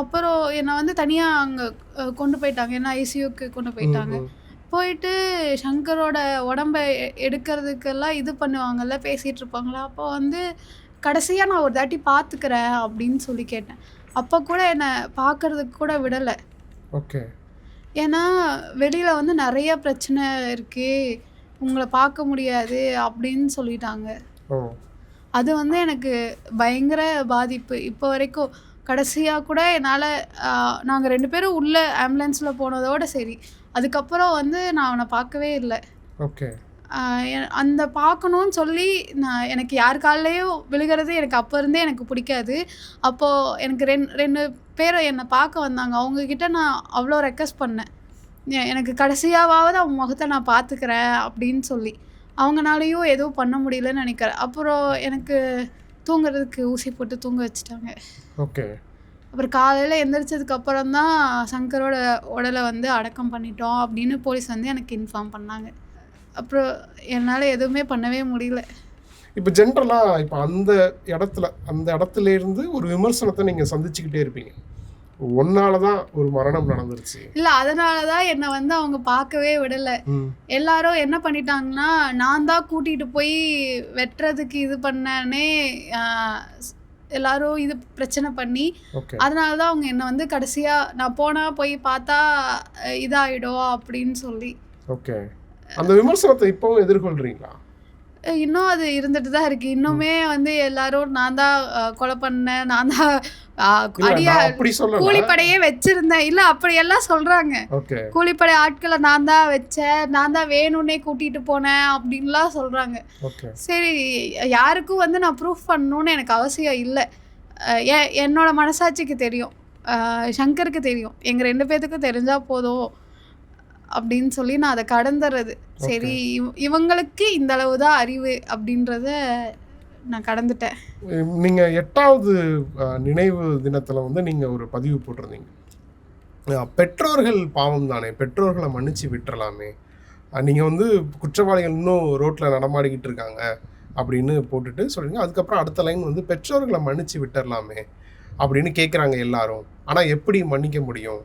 அப்புறம் என்னை வந்து தனியாக அங்கே கொண்டு போயிட்டாங்க. ஏன்னா ஐசியூக்கு கொண்டு போயிட்டாங்க. போயிட்டு சங்கரோட உடம்பை எடுக்கிறதுக்கெல்லாம் இது பண்ணுவாங்கள்ல, பேசிகிட்டு இருப்பாங்களா. அப்போ வந்து கடைசியாக நான் ஒரு தாட்டி பார்த்துக்கிறேன் அப்படின்னு சொல்லி கேட்டேன். அப்போ கூட என்னை பார்க்குறதுக்கு கூட விடலை. ஓகே. ஏன்னா வெளியில் வந்து நிறைய பிரச்சனை இருக்குது, உங்களை பார்க்க முடியாது அப்படின்னு சொல்லிட்டாங்க. அது வந்து எனக்கு பயங்கர பாதிப்பு இப்போ வரைக்கும். கடைசியாக கூட என்னால் நாங்கள் 2 பேரும் உள்ளே ஆம்புலன்ஸில் போனதோடு சரி, அதுக்கப்புறம் வந்து நான் அவனை பார்க்கவே இல்லை. ஓகே. அந்த பார்க்கணுன்னு சொல்லி எனக்கு யார் காலையும் விழுகிறது எனக்கு அப்போ இருந்தே எனக்கு பிடிக்காது. அப்போது எனக்கு 2 பேர் என்னை பார்க்க வந்தாங்க. அவங்கக்கிட்ட நான் அவ்வளோ ரெக்வஸ்ட் பண்ணேன், எனக்கு கடைசியாவது அவன் முகத்தை நான் பார்த்துக்கிறேன் அப்படின்னு சொல்லி. அவங்கனாலேயும் எதுவும் பண்ண முடியலன்னு நினைக்கிறேன். அப்புறம் எனக்கு தூங்குறதுக்கு ஊசி போட்டு தூங்க வச்சுட்டாங்க. ஓகே. அப்புறம் காலையில் எந்திரிச்சதுக்கு அப்புறம் தான் சங்கரோட உடலை வந்து அடக்கம் பண்ணிட்டோம் அப்படின்னு போலீஸ் வந்து எனக்கு இன்ஃபார்ம் பண்ணாங்க. அப்புறம் என்னால் எதுவுமே பண்ணவே முடியல. இப்போ ஜென்ரலாக இப்போ அந்த இடத்துலேருந்து ஒரு விமர்சனத்தை நீங்கள் சந்திச்சுக்கிட்டே இருப்பீங்க. ஒன்னால தான் ஒரு மரணம் நடந்துருச்சு. இல்லை, அதனால தான் என்னை வந்து அவங்க பார்க்கவே விடலை. எல்லாரும் என்ன பண்ணிட்டாங்கன்னா, நான் தான் கூட்டிகிட்டு போய் வெட்டுறதுக்கு இது பண்ணனே எல்லாரும் இது பிரச்சனை பண்ணி, அதனால தான் அவங்க என்னை வந்து கடைசியாக நான் போனால் போய் பார்த்தா இதாகிடும் அப்படின்னு சொல்லி. ஓகே. அந்த விமர்சனத்தை இப்போவும் எதிர்கொள்கிறீங்களா? இன்னும் அது இருந்துட்டு தான் இருக்கு. இன்னுமே வந்து எல்லாரும் நான் தான் கொலை பண்ணேன், நான் தான் கூலிப்படையே வச்சிருந்தேன், இல்லை அப்படியெல்லாம் சொல்றாங்க. கூலிப்படை ஆட்களை நான் தான் வச்சேன், நான் தான் வேணும்னே கூட்டிட்டு போனேன் அப்படின்லாம் சொல்றாங்க. சரி, யாருக்கும் வந்து நான் ப்ரூஃப் பண்ணணும்னு எனக்கு அவசியம் இல்லை. என்னோட மனசாட்சிக்கு தெரியும், சங்கருக்கு தெரியும், எங்கள் 2 பேத்துக்கும் தெரிஞ்சா போதும் அப்படின்னு சொல்லி நான் அதை கடந்துறது. சரி, இவங்களுக்கு இந்த அளவு தான் அறிவு அப்படின்றத நான் கடந்துட்டேன். நீங்கள் 8வது நினைவு தினத்தில் வந்து நீங்கள் ஒரு பதிவு போட்டிருந்தீங்க, பெற்றோர்கள் பாவம் தானே, பெற்றோர்களை மன்னிச்சு விட்டுறலாமே, நீங்கள் வந்து குற்றவாளிகள் இன்னும் ரோட்டில் நடமாடிக்கிட்டு இருக்காங்க அப்படின்னு போட்டுட்டு சொல்லுங்க. அதுக்கப்புறம் அடுத்த லைன் வந்து பெற்றோர்களை மன்னிச்சு விட்டுறலாமே அப்படின்னு கேட்குறாங்க எல்லாரும். ஆனால் எப்படி மன்னிக்க முடியும்?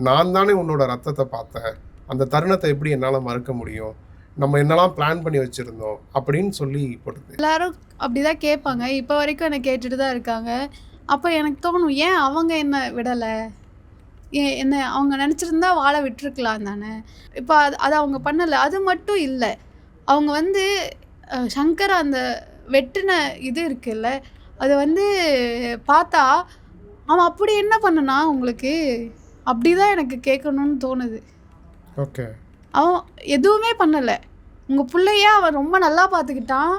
நான் தானே உன்னோட ரத்தத்தை பார்த்தேன், அந்த தருணத்தை எப்படி என்னால் மறக்க முடியும், நம்ம என்னெல்லாம் பிளான் பண்ணி வச்சுருந்தோம் அப்படின்னு சொல்லி போட்டுது. எல்லாரும் அப்படி தான் கேட்பாங்க, இப்போ வரைக்கும் என்னை கேட்டுட்டு தான் இருக்காங்க. அப்போ எனக்கு தோணும், ஏன் அவங்க என்ன விடலை, என்ன அவங்க நினச்சிருந்தா வாழ விட்டுருக்கலாம் தானே. இப்போ அது அவங்க பண்ணலை. அது மட்டும் இல்லை, அவங்க வந்து சங்கர் அந்த வெட்டின இது இருக்குல்ல, அதை வந்து பார்த்தா அவன் அப்படி என்ன பண்ணனா உங்களுக்கு, அப்படி தான் எனக்கு கேட்கணும்னு தோணுது. ஓகே. அவன் எதுவுமே பண்ணலை, உங்கள் பிள்ளைய அவன் ரொம்ப நல்லா பார்த்துக்கிட்டான்,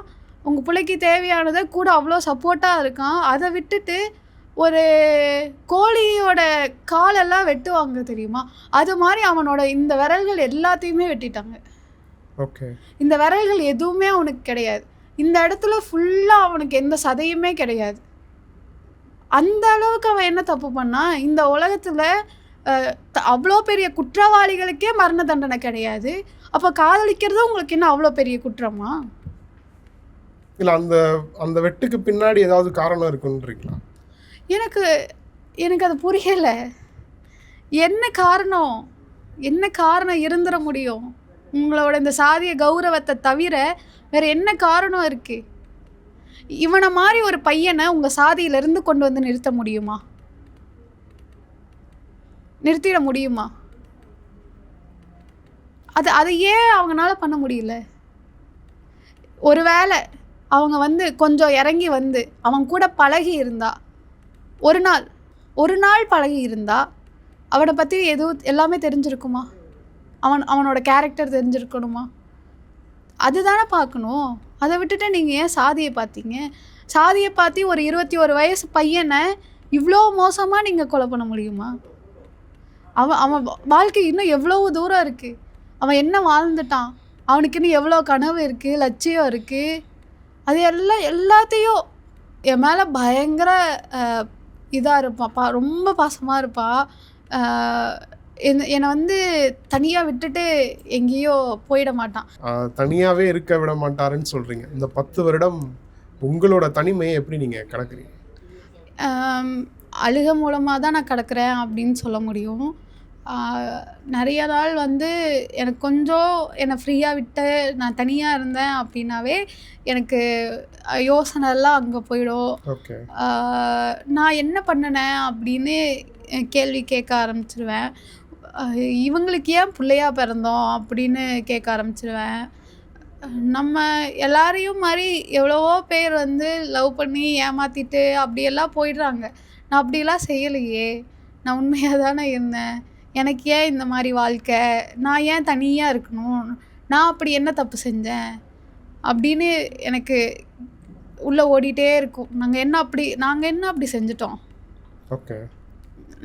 உங்கள் பிள்ளைக்கு தேவையானதை கூட அவ்வளோ சப்போர்ட்டாக இருக்கான். அதை விட்டுட்டு ஒரு கோழியோட காலெல்லாம் வெட்டுவாங்க தெரியுமா, அது மாதிரி அவனோட இந்த விரல்கள் எல்லாத்தையுமே வெட்டிட்டாங்க. ஓகே. இந்த விரல்கள் எதுவுமே அவனுக்கு கிடையாது, இந்த இடத்துல ஃபுல்லாக அவனுக்கு எந்த சதையுமே கிடையாது. அந்த அளவுக்கு அவன் என்ன தப்பு பண்ணான்? இந்த உலகத்தில் அவ்வளோ பெரிய குற்றவாளிகளுக்கே மரண தண்டனை கிடையாது, அப்போ காதலிக்கிறது உங்களுக்கு என்ன அவ்வளோ பெரிய குற்றமா? இல்லை, அந்த வெட்டுக்கு பின்னாடி ஏதாவது காரணம் இருக்குன்றீங்களா? எனக்கு அது புரியலை. என்ன காரணம் இருந்துட முடியும்? உங்களோட இந்த சாதிய கௌரவத்தை தவிர வேற என்ன காரணம் இருக்கு? இவனை மாதிரி ஒரு பையனை உங்கள் சாதியிலிருந்து கொண்டு வந்து நிறுத்த முடியுமா? நிறுத்திட முடியுமா? அது ஏன் அவங்களால பண்ண முடியல? ஒருவேளை அவங்க வந்து கொஞ்சம் இறங்கி வந்து அவன் கூட பழகி இருந்தா, ஒரு நாள் பழகி இருந்தா அவனை பற்றி எல்லாமே தெரிஞ்சிருக்குமா? அவனோட கேரக்டர் தெரிஞ்சிருக்கணுமா? அதுதானே பார்க்கணும். அதை விட்டுட்டு நீங்கள் ஏன் சாதியை பார்த்தீங்க? சாதியை பார்த்து ஒரு 21 வயசு பையனை இவ்வளோ மோசமாக நீங்கள் கொலை பண்ண முடியுமா? அவன் வாழ்க்கை இன்னும் எவ்வளோ தூரம் இருக்குது, அவன் என்ன வாழ்ந்துட்டான், அவனுக்கு இன்னும் எவ்வளோ கனவு இருக்குது, லட்சியம் இருக்குது. அது எல்லாத்தையும் என் மேலே பயங்கர இதாக இருப்பாப்பா, ரொம்ப பாசமாக இருப்பா. என்னை வந்து தனியாக விட்டுட்டு எங்கேயோ போயிட மாட்டான். தனியாகவே இருக்க விட மாட்டாருன்னு சொல்கிறீங்க. இந்த 10 வருடம் உங்களோட தனிமையை எப்படி நீங்கள் கடக்குறீங்க? அழுகை மூலமாக தான் நான் கடக்கிறேன் அப்படின்னு சொல்ல முடியும். நிறைய நாள் வந்து எனக்கு கொஞ்சம் என்னை ஃப்ரீயாக விட்டு நான் தனியாக இருந்தேன் அப்படின்னாவே எனக்கு யோசனைலாம் அங்கே போயிடும். நான் என்ன பண்ணினேன் அப்படின்னு கேள்வி கேட்க ஆரம்பிச்சிருவேன். இவங்களுக்கு ஏன் பிள்ளையா பிறந்தோம் அப்படின்னு கேட்க ஆரம்பிச்சிருவேன். நம்ம எல்லாரையும் மாதிரி எவ்வளவோ பேர் வந்து லவ் பண்ணி ஏமாற்றிட்டு அப்படியெல்லாம் போயிடுறாங்க. நான் அப்படியெல்லாம் செய்யலையே, நான் உண்மையாக தானே இருந்தேன். எனக்கு ஏன் இந்த மாதிரி வாழ்க்கை, நான் ஏன் தனியாக இருக்கணும், நான் அப்படி என்ன தப்பு செஞ்சேன் அப்படின்னு எனக்கு உள்ளே ஓடிட்டே இருக்கும். நாங்கள் என்ன அப்படி செஞ்சிட்டோம்? ஓகே.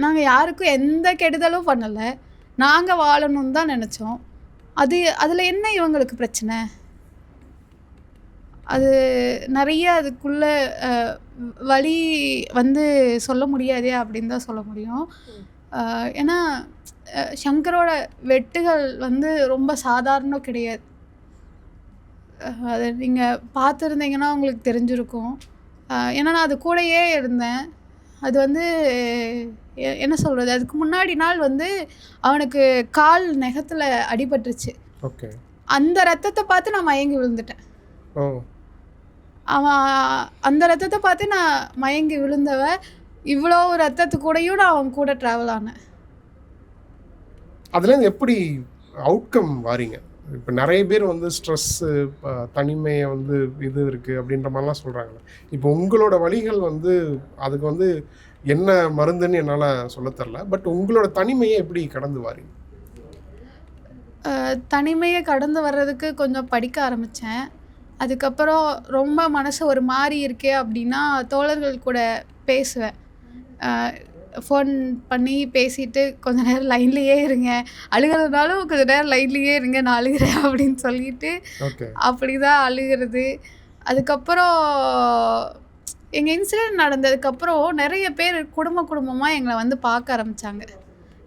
நாங்கள் யாருக்கும் எந்த கெடுதலும் பண்ணலை, நாங்கள் வாழணும்னு தான் நினச்சோம். அதில் என்ன இவங்களுக்கு பிரச்சனை? அது நிறைய அதுக்குள்ள வழி வந்து சொல்ல முடியாதே அப்படின்னு தான் சொல்ல முடியும். ஏன்னா சங்கரோட வெட்டுகள் வந்து ரொம்ப சாதாரணம் கிடையாது. அதை நீங்கள் பார்த்துருந்தீங்கன்னா உங்களுக்கு தெரிஞ்சிருக்கும். ஏன்னா நான் அது கூடயே இருந்தேன். அது வந்து என்ன சொல்கிறது, அதுக்கு முன்னாடி நாள் வந்து அவனுக்கு கால் நெகத்தில் அடிபட்டுருச்சு. ஓகே. அந்த ரத்தத்தை பார்த்து நான் மயங்கி விழுந்துட்டேன். ஓ. அவன் அந்த ரத்தத்தை பார்த்து நான் மயங்கி விழுந்தவ, இவ்வளோ ரத்தத்து கூடயும் நான் அவன் கூட ட்ராவல் ஆனேன். அதுலேருந்து எப்படி அவுட்கம் வாரீங்க? இப்போ நிறைய பேர் வந்து ஸ்ட்ரெஸ்ஸு, தனிமையை வந்து இது இருக்குது அப்படின்ற மாதிரிலாம் சொல்கிறாங்களே. இப்போ உங்களோட வழிகள் வந்து அதுக்கு வந்து என்ன மருந்துன்னு என்னால் சொல்ல தெரில. பட் உங்களோட தனிமையை எப்படி கடந்து வாரீங்க? தனிமையை கடந்து வர்றதுக்கு கொஞ்சம் படிக்க ஆரம்பித்தேன். அதுக்கப்புறம் ரொம்ப மனசு ஒரு மாதிரி இருக்கே அப்படின்னா தோழர்கள் கூட பேசுவேன். ஃபோன் பண்ணி பேசிட்டு கொஞ்ச நேரம் லைன்லேயே இருங்க, அழுகிறதுனாலும் கொஞ்ச நேரம் லைன்லேயே இருங்க, நான் அழுகிறேன் அப்படின்னு சொல்லிட்டு அப்படி தான் அழுகிறது. அதுக்கப்புறம் எங்கள் இன்சிடெண்ட் நடந்ததுக்கப்புறம் நிறைய பேர் குடும்பமாக எங்களை வந்து பார்க்க ஆரம்பித்தாங்க.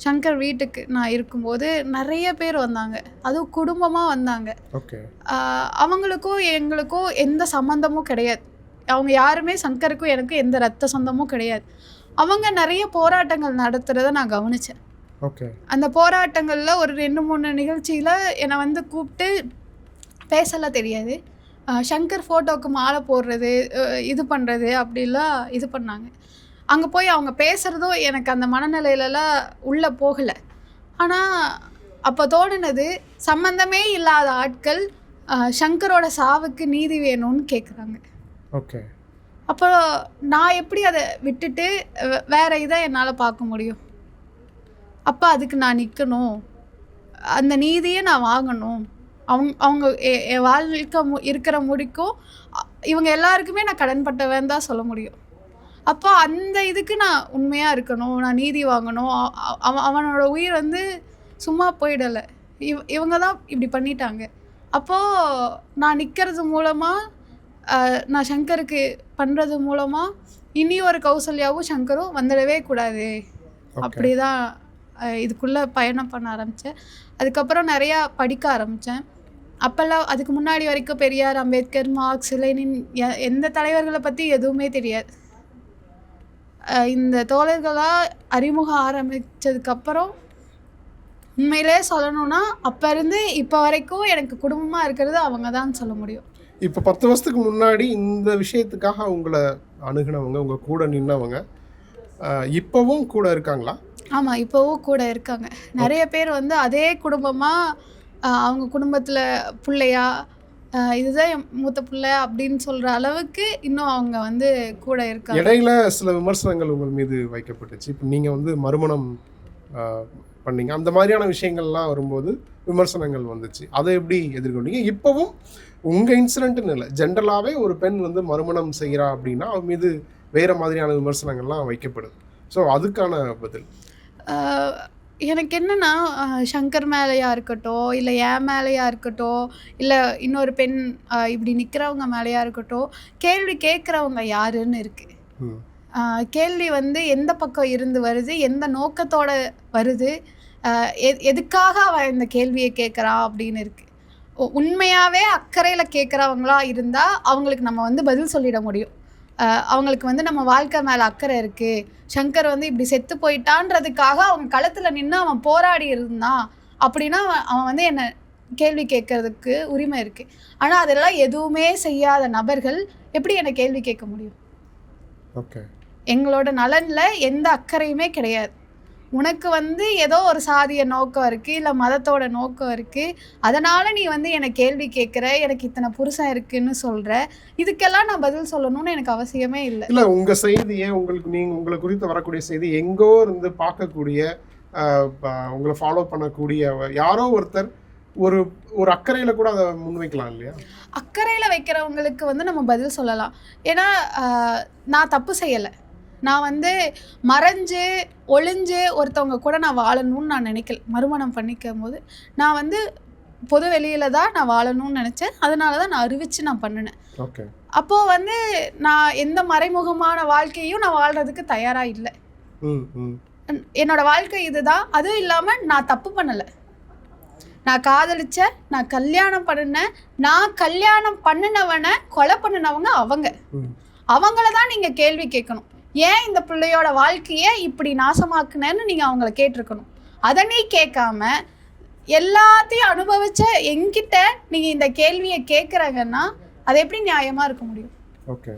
சங்கர் வீட்டுக்கு நான் இருக்கும்போது நிறைய பேர் வந்தாங்க, அதுவும் குடும்பமாக வந்தாங்க. அவங்களுக்கும் எங்களுக்கும் எந்த சம்மந்தமும் கிடையாது. அவங்க யாருமே சங்கருக்கும் எனக்கும் எந்த ரத்த சொந்தமும் கிடையாது. அவங்க நிறைய போராட்டங்கள் நடத்துகிறத நான் கவனித்தேன். அந்த போராட்டங்களில் ஒரு 2-3 நிகழ்ச்சியில் என்னை வந்து கூப்பிட்டு பேசலாம் தெரியாது, சங்கர் ஃபோட்டோவுக்கு மாலை போடுறது, இது பண்ணுறது அப்படிலாம் இது பண்ணாங்க. அங்கே போய் அவங்க பேசுகிறதும் எனக்கு அந்த மனநிலையிலலாம் உள்ளே போகலை. ஆனால் அப்போ தோணுனது, சம்மந்தமே இல்லாத ஆட்கள் சங்கரோட சாவுக்கு நீதி வேணும்னு கேட்குறாங்க. அப்போ நான் எப்படி அதை விட்டுட்டு வேறு இதை என்னால் பார்க்க முடியும்? அப்போ அதுக்கு நான் நிற்கணும், அந்த நீதியை நான் வாங்கணும். அவங்க என் வாழ்க்கை இருக்கிற முடிக்கும் இவங்க எல்லாருக்குமே நான் கடன்பட்டவன் தான் சொல்ல முடியும். அப்போ அந்த இதுக்கு நான் உண்மையாக இருக்கணும், நான் நீதி வாங்கணும். அவனோட உயிர் வந்து சும்மா போயிடலை, இவங்க தான் இப்படி பண்ணிட்டாங்க. அப்போது நான் நிற்கிறது மூலமாக, நான் சங்கருக்கு பண்ணுறது மூலமாக இனி ஒரு கௌசல்யாவும் சங்கரும் வந்துடவே கூடாது. அப்படி தான் இதுக்குள்ளே பயணம் பண்ண ஆரம்பித்தேன். அதுக்கப்புறம் நிறையா படிக்க ஆரம்பித்தேன். அப்போல்லாம் அதுக்கு முன்னாடி வரைக்கும் பெரியார், அம்பேத்கர், மார்க்ஸ், லெனின் எந்த தலைவர்களை பற்றி எதுவுமே தெரியாது. இந்த தோழர்களாக அறிமுகம் ஆரம்பித்ததுக்கப்புறம் உண்மையிலே சொல்லணும்னா அப்போ இருந்து இப்போ வரைக்கும் எனக்கு குடும்பமாக இருக்கிறது அவங்க தான் சொல்ல முடியும். இப்போ 10 வருஷத்துக்கு முன்னாடி இந்த விஷயத்துக்காக உங்களை அணுகினவங்க, உங்கள் கூட நின்னவங்க இப்போவும் கூட இருக்காங்களா? ஆமாம், இப்போவும் கூட இருக்காங்க. நிறைய பேர் வந்து அதே குடும்பமாக அவங்க குடும்பத்தில் பிள்ளையா, இதுதான் என் மூத்த பிள்ளை அப்படின்னு சொல்கிற அளவுக்கு இன்னும் அவங்க வந்து கூட இருக்காங்க. இடையில சில விமர்சனங்கள் உங்கள் மீது வைக்கப்பட்டுச்சு. இப்போ நீங்கள் வந்து மறுமணம் பண்ணீங்க, அந்த மாதிரியான விஷயங்கள்லாம் வரும்போது விமர்சனங்கள் வந்துச்சு. அதை எப்படி எதிர்கொண்டீங்க? இப்போவும் உங்கள் இன்சிடென்ட்னு இல்லை, ஜென்ரலாகவே ஒரு பெண் வந்து மறுமணம் செய்கிறா அப்படின்னா அவன் மீது வேறு மாதிரியான விமர்சனங்கள்லாம் வைக்கப்படுது. ஸோ அதுக்கான பதில் எனக்கு என்னென்னா, சங்கர் மேலேயா இருக்கட்டும், இல்லை என் மேலேயா இருக்கட்டும், இல்லை இன்னொரு பெண் இப்படி நிற்கிறவங்க மேலேயா இருக்கட்டும், கேள்வி கேட்குறவங்க யாருன்னு இருக்குது. கேள்வி வந்து எந்த பக்கம் இருந்து வருது, எந்த நோக்கத்தோடு வருது, எதுக்காக அவன் இந்த கேள்வியை கேட்குறான் அப்படின்னு இருக்குது. உண்மையாகவே அக்கறையில் கேட்குறவங்களா இருந்தால் அவங்களுக்கு நம்ம வந்து பதில் சொல்லிட முடியும். அவங்களுக்கு வந்து நம்ம வாழ்க்கை மேலே அக்கறை இருக்குது, சங்கர் வந்து இப்படி செத்து போயிட்டான்றதுக்காக அவங்க களத்தில் நின்று அவன் போராடி இருந்தான் அப்படின்னா அவன் வந்து என்னை கேள்வி கேட்கறதுக்கு உரிமை இருக்குது. ஆனால் அதெல்லாம் எதுவுமே செய்யாத நபர்கள் எப்படி என்னை கேள்வி கேட்க முடியும்? எங்களோட நலனில் எந்த அக்கறையுமே கிடையாது. உனக்கு வந்து ஏதோ ஒரு சாதிய நோக்கம் இருக்குது, இல்லை மதத்தோட நோக்கம் இருக்குது, அதனால் நீ வந்து என்னை கேள்வி கேட்குற, எனக்கு இத்தனை புருஷன் இருக்குன்னு சொல்கிற, இதுக்கெல்லாம் நான் பதில் சொல்லணும்னு எனக்கு அவசியமே இல்லை. இல்லை, உங்கள் செய்தியை உங்களை குறித்து வரக்கூடிய செய்தி எங்கோ இருந்து பார்க்கக்கூடிய, உங்களை ஃபாலோ பண்ணக்கூடிய யாரோ ஒருத்தர் ஒரு ஒரு அக்கறையில் கூட அதை முன்வைக்கலாம் இல்லையா? அக்கறையில் வைக்கிறவங்களுக்கு வந்து நம்ம பதில் சொல்லலாம். ஏன்னா நான் தப்பு செய்யலை, நான் வந்து மறைஞ்சு ஒளிஞ்சு ஒருத்தவங்க கூட நான் வாழணும்னு நான் நினைக்கல. மறுமணம் பண்ணிக்கும் போது நான் வந்து பொது வெளியில் தான் நான் வாழணும்னு நினச்சேன். அதனால தான் நான் அறிவிச்சு நான் பண்ணினேன். ஓகே. அப்போது வந்து நான் எந்த மறைமுகமான வாழ்க்கையும் நான் வாழ்கிறதுக்கு தயாராக இல்லை. என்னோட வாழ்க்கை இதுதான். அதுவும் இல்லாமல் நான் தப்பு பண்ணலை. நான் காதலிச்சேன், நான் கல்யாணம் பண்ணினேன். நான் கல்யாணம் பண்ணினவனை கொலை பண்ணினவங்க அவங்கள தான் நீங்கள் கேள்வி கேட்கணும். ஏன் இந்த பிள்ளையோட வாழ்க்கையை இப்படி நாசமாக்குனேன்னு நீங்கள் அவங்கள கேட்டிருக்கணும். அதை நீ கேட்காம எல்லாத்தையும் அனுபவிச்ச என்கிட்ட நீங்கள் இந்த கேள்வியை கேட்குறாங்கன்னா அது எப்படி நியாயமாக இருக்க முடியும்? ஓகே.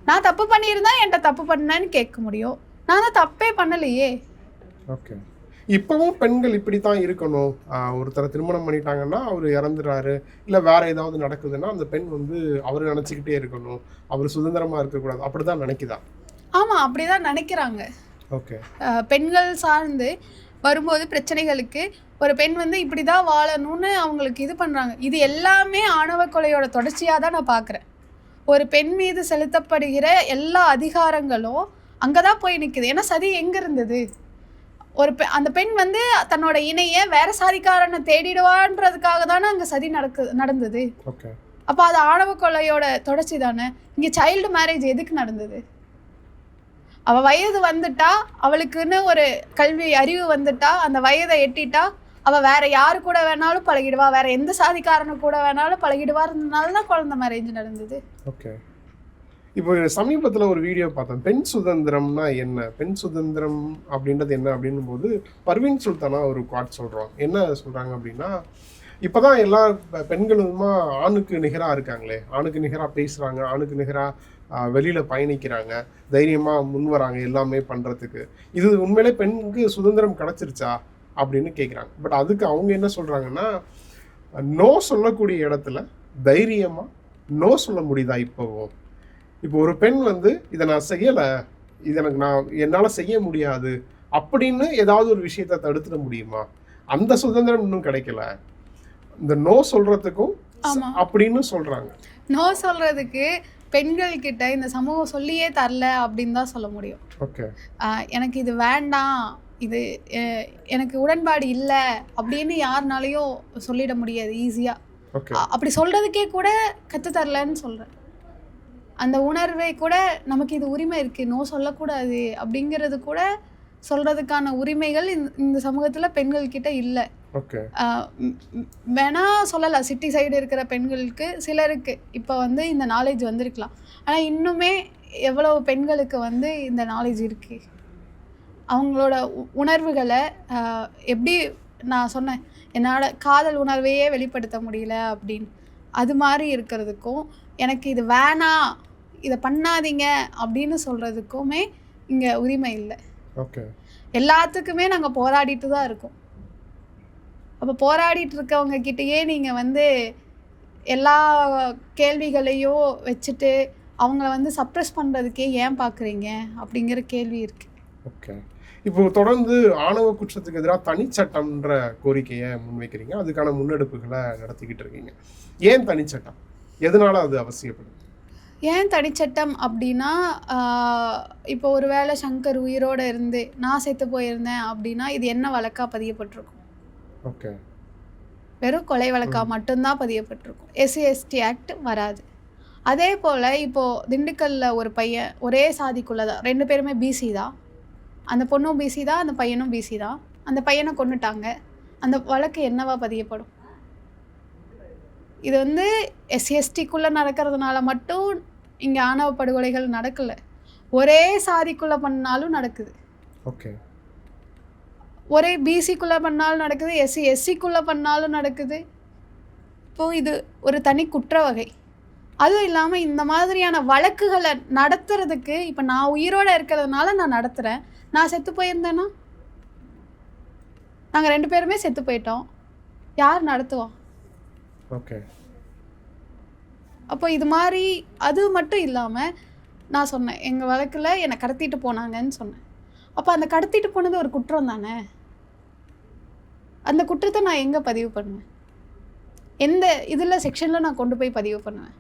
நான் தப்பு பண்ணியிருந்தா என்கிட்ட தப்பு பண்ணேன்னு கேட்க முடியும். நான் தான் தப்பே பண்ணலையே. ஓகே. இப்போவும் பெண்கள் இப்படி தான் இருக்கணும். ஒருத்தரை திருமணம் பண்ணிட்டாங்கன்னா அவர் இறந்துறாரு, இல்லை வேற ஏதாவது நடக்குதுன்னா அந்த பெண் வந்து அவர் நினச்சிக்கிட்டே இருக்கணும், அவர் சுதந்திரமாக இருக்கக்கூடாது, அப்படி தான் நினைக்குதா? ஆமாம், அப்படி தான் நினைக்கிறாங்க. ஓகே. பெண்கள் சார்ந்து வரும்போது பிரச்சனைகளுக்கு ஒரு பெண் வந்து இப்படி தான் வாழணும்னு அவங்களுக்கு இது பண்ணுறாங்க. இது எல்லாமே ஆணவ கொலையோட தொடர்ச்சியாக தான் நான் பார்க்குறேன். ஒரு பெண் மீது செலுத்தப்படுகிற எல்லா அதிகாரங்களும் அங்கே தான் போய் நிற்குது. ஏன்னா சதி எங்கே இருந்தது? அந்த பெண் வந்து தன்னோட இணையை வேற சாதிக்காரனை தேடிடுவான்றதுக்காக தானே அங்கே சதி நடந்தது. அப்போ அது ஆணவ கொலையோட தொடர்ச்சி தானே. இங்கே சைல்டு மேரேஜ் எதுக்கு நடந்தது? அவள் வயது வந்துட்டா, அவளுக்குன்னு ஒரு கல்வி அறிவு வந்துட்டா, அந்த வயதை எட்டிட்டா அவள் வேற யாரு கூட வேணாலும் பழகிடுவா, வேற எந்த சாதிக்காரனு கூட வேணாலும் பழகிடுவாருனால தான் குழந்தை மேரேஜ் நடந்தது. ஓகே. இப்போ சமீபத்தில் ஒரு வீடியோ பார்த்தேன், பெண் சுதந்திரம்னா என்ன, பெண் சுதந்திரம் அப்படின்றது என்ன அப்படின்னும் போது பர்வீன் சுல்தானா ஒரு குவாட் சொல்கிறோம். என்ன சொல்கிறாங்க அப்படின்னா, இப்போ தான் எல்லா பெண்களுமா ஆணுக்கு நிகராக இருக்காங்களே, ஆணுக்கு நிகராக பேசுகிறாங்க, ஆணுக்கு நிகராக வெளியில் பயணிக்கிறாங்க, தைரியமாக முன் வராங்க எல்லாமே பண்ணுறதுக்கு. இது உண்மையிலே பெண்ணுக்கு சுதந்திரம் கிடச்சிருச்சா அப்படின்னு கேட்குறாங்க. பட் அதுக்கு அவங்க என்ன சொல்கிறாங்கன்னா, நோ சொல்லக்கூடிய இடத்துல தைரியமாக நோ சொல்ல முடியுதா? இப்போ ஒரு பெண் வந்து இதை நான் செய்யலை, இது என்னால் செய்ய முடியாது அப்படின்னு ஏதாவது ஒரு விஷயத்தை தடுத்துட முடியுமா? அந்த சுதந்திரம் இன்னும் கிடைக்கல. இந்த நோ சொல்கிறதுக்கும் அப்படின்னு சொல்கிறாங்க. நோ சொல்கிறதுக்கு பெண்கள் கிட்ட இந்த சமூகம் சொல்லியே தரல அப்படின்னு தான் சொல்ல முடியும். ஓகே. எனக்கு இது வேண்டாம், இது எனக்கு உடன்பாடு இல்லை அப்படின்னு யாருனாலையும் சொல்லிட முடியாது ஈஸியாக. அப்படி சொல்கிறதுக்கே கூட கற்றுத்தரலன்னு சொல்கிறேன். அந்த உணர்வை கூட நமக்கு இது உரிமை இருக்குது, நோ சொல்லக்கூடாது அப்படிங்கிறது கூட சொல்கிறதுக்கான உரிமைகள் இந்த சமூகத்தில் பெண்கள்கிட்ட இல்லை. வேணா சொல்லலாம், சிட்டி சைடு இருக்கிற பெண்களுக்கு சிலருக்கு இப்போ வந்து இந்த நாலேஜ் வந்திருக்கலாம். ஆனால் இன்னுமே எவ்வளோ பெண்களுக்கு வந்து இந்த நாலேஜ் இருக்குது? அவங்களோட உணர்வுகளை எப்படி நான் சொன்னேன், என்னால் காதல் உணர்வையே வெளிப்படுத்த முடியல அப்படின்னு, அது மாதிரி இருக்கிறதுக்கும் எனக்கு இது வேணாம், இதை பண்ணாதீங்க அப்படின்னு சொல்கிறதுக்குமே இங்கே உரிமை இல்லை. எல்லாத்துக்குமே நாங்கள் போராடிட்டு தான் இருக்கோம். அப்போ போராடிட்டு இருக்கவங்க கிட்டேயே நீங்கள் வந்து எல்லா கேள்விகளையும் வச்சுட்டு அவங்கள வந்து சப்ரெஸ் பண்ணுறதுக்கே ஏன் பார்க்குறீங்க அப்படிங்கிற கேள்வி இருக்குது. ஓகே. இப்போ தொடர்ந்து ஆணவ குற்றத்துக்கு எதிராக தனிச்சட்டம்ன்ற கோரிக்கையை முன்வைக்கிறீங்க, அதுக்கான முன்னெடுப்புகளை நடத்திக்கிட்டு இருக்கீங்க. ஏன் தனிச்சட்டம்? எதனால அது அவசியப்படுது? ஏன் தனிச்சட்டம் அப்படின்னா, இப்போ ஒரு வேளை சங்கர் உயிரோடு இருந்து நான் செத்து போயிருந்தேன் அப்படின்னா இது என்ன வழக்காக பதியப்பட்டிருக்கும்? ஓகே. வெறும் கொலை வழக்காக மட்டும்தான் பதியப்பட்டிருக்கும். SC/ST ஆக்ட் வராது. அதே போல் இப்போது திண்டுக்கல்லில் ஒரு பையன் ஒரே சாதிக்குள்ளே தான், 2 பேருமே BC தான், அந்த பொண்ணும் BC தான், அந்த பையனும் BC தான், அந்த பையனை கொன்னுட்டாங்க, அந்த வழக்கு என்னவா பதியப்படும்? இது வந்து SC/STக்குள்ளே நடக்கிறதுனால மட்டும் இங்கே ஆணவ படுகொலைகள் நடக்கலை, ஒரே சாதிக்குள்ளே பண்ணாலும் நடக்குது. ஓகே. ஒரே BCக்குள்ளே பண்ணாலும் நடக்குது, SC/SCக்குள்ளே பண்ணாலும் நடக்குது. இப்போது இது ஒரு தனி குற்ற வகை. அதுவும் இல்லாமல் இந்த மாதிரியான வழக்குகளை நடத்துறதுக்கு இப்போ நான் உயிரோடு இருக்கிறதுனால நான் நடத்துகிறேன். நான் செத்து போயிருந்தேன்னா, நாங்கள் 2 பேருமே செத்து போயிட்டோம், யார் நடத்துவோம்? ஓகே. அப்போ இது மாதிரி அது மட்டும் இல்லாமல் நான் சொன்னேன், எங்கள் வழக்கில் என்னை கடத்திட்டு போனாங்கன்னு சொன்னேன். அப்போ அந்த கடத்திட்டு போனது ஒரு குற்றம் தானே. அந்த குற்றத்தை நான் எங்கே பதிவு பண்ணுவேன்? எந்த இதில் செக்ஷனில் நான் கொண்டு போய் பதிவு பண்ணுவேன்?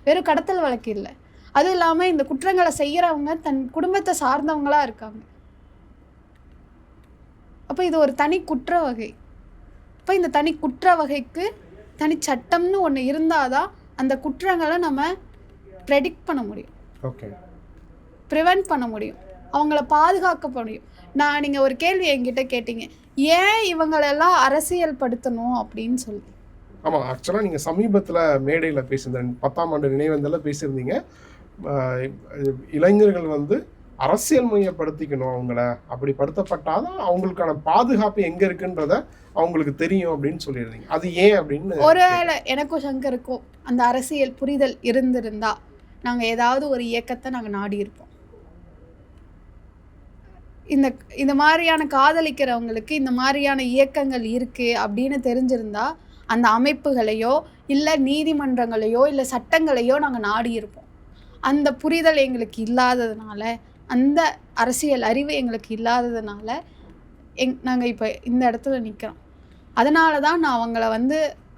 வெறும் கடத்தல் வழக்கு இல்லை, அதுவும் இல்லாமல் இந்த குற்றங்களை செய்கிறவங்க தன் குடும்பத்தை சார்ந்தவங்களாக இருக்காங்க. அப்போ இது ஒரு தனி குற்ற வகை. இப்போ இந்த தனி குற்ற வகைக்கு தனி சட்டம்னு ஒன்று இருந்தால் தான் அந்த குற்றங்களை நம்ம ப்ரெடிக்ட் பண்ண முடியும், ஓகே, ப்ரிவென்ட் பண்ண முடியும், அவங்கள பாதுகாக்க முடியும். நீங்கள் ஒரு கேள்வி என்கிட்ட கேட்டீங்க, ஏன் இவங்களெல்லாம் அரசியல் படுத்தணும் அப்படின்னு சொல்லி. ஆமாம், ஆக்சுவலாக நீங்கள் சமீபத்தில் மேடையில் பேசியிருந்தேன், 10ஆம் ஆண்டு நினைவேந்தலில் பேசியிருந்தீங்க. இளைஞர்கள் வந்து அரசியல் மையப்படுத்திக்கணும் அவங்கள, அப்படி படுத்தப்பட்டாதான் அவங்களுக்கான பாதுகாப்பு எங்கே இருக்குன்றத அவங்களுக்கு தெரியும் அப்படின்னு சொல்லியிருந்தீங்க. அது ஏன் அப்படின்னு. ஒருவேளை எனக்கும் சங்கருக்கும் அந்த அரசியல் புரிதல் இருந்திருந்தா நாங்கள் ஏதாவது ஒரு இயக்கத்தை நாங்கள் நாடி இருப்போம். இந்த மாதிரியான காதலிக்கிறவங்களுக்கு இந்த மாதிரியான இயக்கங்கள் இருக்குது அப்படின்னு தெரிஞ்சிருந்தா அந்த அமைப்புகளையோ இல்லை நீதிமன்றங்களையோ இல்லை சட்டங்களையோ நாங்கள் நாடி இருப்போம். அந்த புரிதல் எங்களுக்கு இல்லாததுனால, அந்த அரசியல் அறிவு எங்களுக்கு இல்லாததுனால நாங்கள் இப்போ இந்த இடத்துல நிற்கிறோம். அதனால தான் நான் அவங்கள வந்து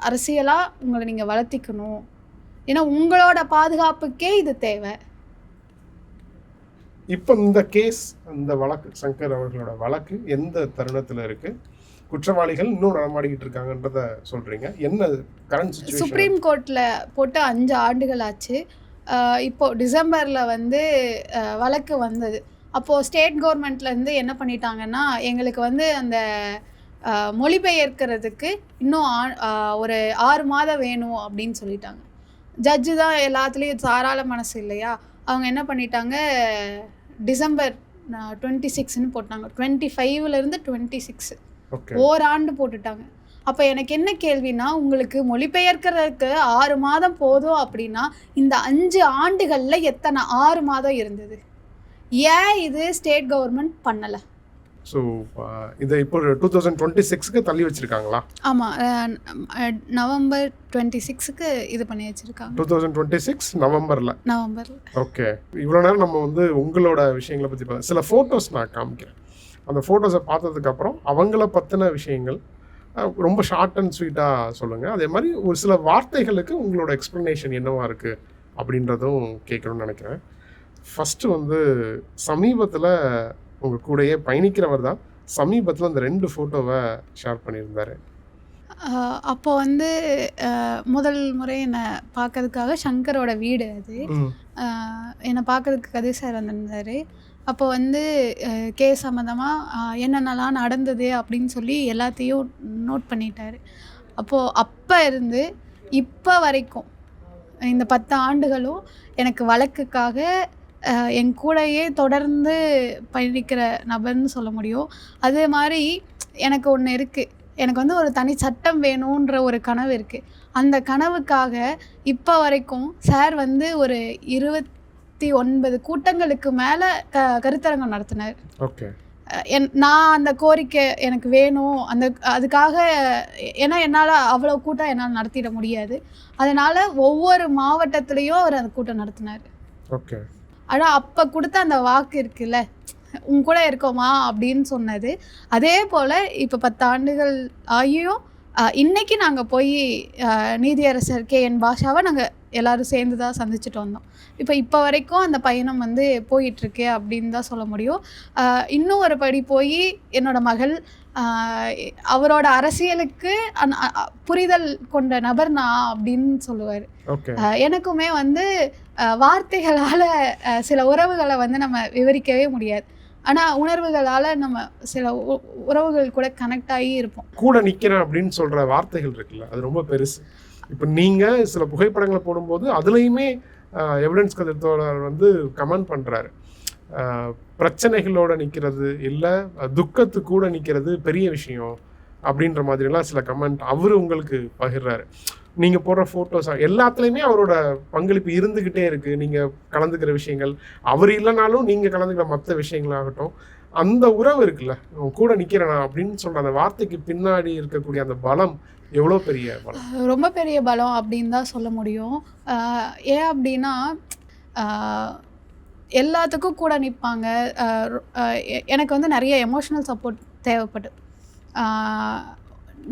அரசியலாக உங்களை நீங்கள் வளர்த்திக்கணும், ஏன்னா உங்களோட பாதுகாப்புக்கே இது தேவை. இப்போ இந்த கேஸ், இந்த வழக்கு, சங்கர் அவர்களோட வழக்கு எந்த தருணத்தில் இருக்கு? குற்றவாளிகள் இன்னும் நடமாடிக்கிட்டு இருக்காங்கன்றத சொல்றீங்க. என்ன கரண்ட் சிச்சுவேஷன்? சுப்ரீம் கோர்ட்டில் போட்டு 5 ஆண்டுகள் ஆச்சு. இப்போ டிசம்பரில் வந்து வழக்கு வந்தது. அப்போது ஸ்டேட் கவர்மெண்ட்லேருந்து என்ன பண்ணிட்டாங்கன்னா, எங்களுக்கு வந்து அந்த மொழிபெயர்க்கிறதுக்கு இன்னும் ஒரு 6 மாதம் வேணும் அப்படின்னு சொல்லிட்டாங்க. ஜட்ஜு தான் எல்லாத்துலேயும் தாராள மனசு இல்லையா, அவங்க என்ன பண்ணிட்டாங்க, டிசம்பர் 26ன்னு போட்டாங்க. 25லேருந்து 26 ஓராண்டு போட்டுட்டாங்க. அப்போ எனக்கு என்ன கேள்வினா, உங்களுக்கு மொழிபெயர்க்கிறதுக்கு 6 மாதம் போதும் அப்படின்னா இந்த 5 ஆண்டுகளில் எத்தனை 6 மாதம் இருந்தது? ஏன் இது ஸ்டேட் கவர்மெண்ட் பண்ணலை? ஸோ இதை இப்போ 2026க்கு தள்ளி வச்சுருக்காங்களா? ஆமாம், நவம்பர் 26க்கு இது பண்ணி வச்சுருக்காங்க. 2026 நவம்பர். ஓகே, இவ்வளோ நேரம் நம்ம வந்து உங்களோட விஷயங்களை பற்றி பார்த்தோம். சில ஃபோட்டோஸ் நான் காமிக்கிறேன். அந்த ஃபோட்டோஸை பார்த்ததுக்கப்புறம் அவங்கள பற்றின விஷயங்கள் ரொம்ப ஷார்ட் அண்ட் ஸ்வீட்டாக சொல்லுங்கள். அதே மாதிரி ஒரு சில வார்த்தைகளுக்கு உங்களோட எக்ஸ்ப்ளனேஷன் என்னவாக இருக்குது அப்படின்றதும் கேட்கணும்னு நினைக்கிறேன். ஃபஸ்ட்டு வந்து சமீபத்தில் உங்கள் கூடயே பயணிக்கிறவர் தான் சமீபத்தில் அந்த 2 ஃபோட்டோவை ஷேர் பண்ணியிருந்தார். அப்போ வந்து முதல் முறை என்னை பார்க்கறதுக்காக சங்கரோட வீடு அது, என்னை பார்க்கறதுக்கு கதிர் சார் வந்திருந்தார். அப்போ வந்து கேஸ் சம்மந்தமாக என்னென்னலாம் நடந்தது அப்படின்னு சொல்லி எல்லாத்தையும் நோட் பண்ணிட்டார். அப்போ இருந்து இப்போ வரைக்கும் இந்த 10 ஆண்டுகளும் எனக்கு வழக்குக்காக என் கூடயே தொடர்ந்து பயணிக்கிற நபர்னு சொல்ல முடியும். அதே மாதிரி எனக்கு ஒன்று இருக்குது, எனக்கு வந்து ஒரு தனி சட்டம் வேணுன்ற ஒரு கனவு இருக்குது. அந்த கனவுக்காக இப்போ வரைக்கும் சார் வந்து ஒரு 29 கூட்டங்களுக்கு மேலே கருத்தரங்கம் நடத்தினார். ஓகே, நான் அந்த கோரிக்கை எனக்கு வேணும், அதுக்காக, ஏன்னா என்னால் அவ்வளோ கூட்டம் என்னால் நடத்திட முடியாது. அதனால் ஒவ்வொரு மாவட்டத்துலேயும் அவர் அந்த கூட்டம் நடத்தினார். ஓகே, ஆனால் அப்போ கொடுத்த அந்த வாக்கு இருக்குல்ல, உன் கூட இருக்கோமா அப்படின்னு சொன்னது, அதே போல் இப்போ 10 ஆண்டுகள் ஆகியும் இன்றைக்கி நாங்கள் போய் நீதியரசர் KN பாஷாவை நாங்கள் எல்லோரும் சேர்ந்து தான் சந்திச்சுட்டு வந்தோம். இப்போ வரைக்கும் அந்த பயணம் வந்து போயிட்டுருக்கு அப்படின்னு தான் சொல்ல முடியும். இன்னும் ஒரு படி போய் என்னோடய மகள், அவரோட அரசியலுக்கு புரிதல் கொண்ட நபர் நான் அப்படின்னு சொல்லுவார். எனக்குமே வந்து வார்த்தைகளால் சில உறவுகளை வந்து நம்ம விவரிக்கவே முடியாது, ஆனால் உணர்வுகளால் நம்ம சில உறவுகள் கூட கனெக்ட் ஆகி இருப்போம். கூட நிற்கிறேன் அப்படின்னு சொல்கிற வார்த்தைகள் இருக்குல்ல, அது ரொம்ப பெருசு. இப்போ நீங்கள் சில புகைப்படங்களை போடும்போது அதுலேயுமே எவிடன்ஸ் கதிர்த்தோழர் வந்து கமெண்ட் பண்ணுறாரு, பிரச்சனைகளோடு நிற்கிறது இல்லை துக்கத்து கூட நிற்கிறது பெரிய விஷயம் அப்படின்ற மாதிரிலாம் சில கமெண்ட் அவர் உங்களுக்கு பகிர்றாரு. நீங்கள் போடுற ஃபோட்டோஸ் எல்லாத்துலேயுமே அவரோட பங்களிப்பு இருந்துக்கிட்டே இருக்குது. நீங்கள் கலந்துக்கிற விஷயங்கள், அவர் இல்லைனாலும் நீங்கள் கலந்துக்கிற மற்ற விஷயங்களாகட்டும், அந்த உறவு இருக்குல்ல, கூட நிற்கிறேனா அப்படின்னு சொல்கிற அந்த வார்த்தைக்கு பின்னாடி இருக்கக்கூடிய அந்த பலம் எவ்வளோ பெரிய பலம்? ரொம்ப பெரிய பலம் அப்படின்னு தான் சொல்ல முடியும். ஏன் அப்படின்னா எல்லாத்துக்கும் கூட நிற்பாங்க. எனக்கு வந்து நிறைய எமோஷ்னல் சப்போர்ட் தேவைப்பட்டு,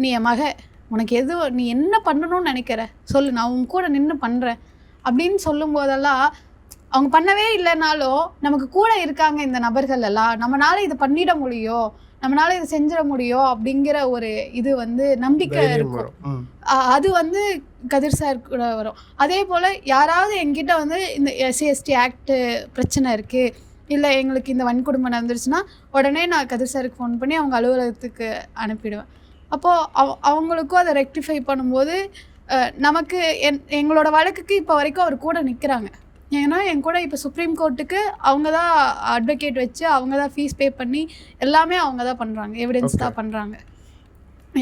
நீ என் மக, உனக்கு நீ என்ன பண்ணணும்னு நினைக்கிற சொல்லு, நான் உன் கூட நின்று பண்ணுறேன் அப்படின்னு சொல்லும் போதெல்லாம், அவங்க பண்ணவே இல்லைனாலும் நமக்கு கூட இருக்காங்க இந்த நபர்கள் எல்லாம், நம்மளால இது பண்ணிட முடியும், நம்மளால இது செஞ்சிட முடியும் அப்படிங்கிற ஒரு இது வந்து நம்பிக்கை தைரியம் இருக்கும். வரும். அது வந்து கதிர் சார் கூட வரும். அதே போல் யாராவது என்கிட்ட வந்து இந்த SC/ST ஆக்ட் பிரச்சனை இருக்குது, இல்லை எங்களுக்கு இந்த வன்கொடுமை நடந்துருச்சுன்னா உடனே நான் கதிர் சாருக்கு ஃபோன் பண்ணி அவங்க அலுவலகத்துக்கு அனுப்பிடுவேன். அப்போது அவங்களுக்கும் அதை ரெக்டிஃபை பண்ணும்போது நமக்கு எங்களோட வழக்குக்கு இப்போ வரைக்கும் அவர் கூட நிற்கிறாங்க. ஏன்னா என் கூட இப்போ சுப்ரீம் கோர்ட்டுக்கு அவங்க தான் அட்வொகேட் வச்சு அவங்க தான் ஃபீஸ் பே பண்ணி எல்லாமே அவங்க தான் பண்ணுறாங்க, எவிடன்ஸ் தான் பண்ணுறாங்க.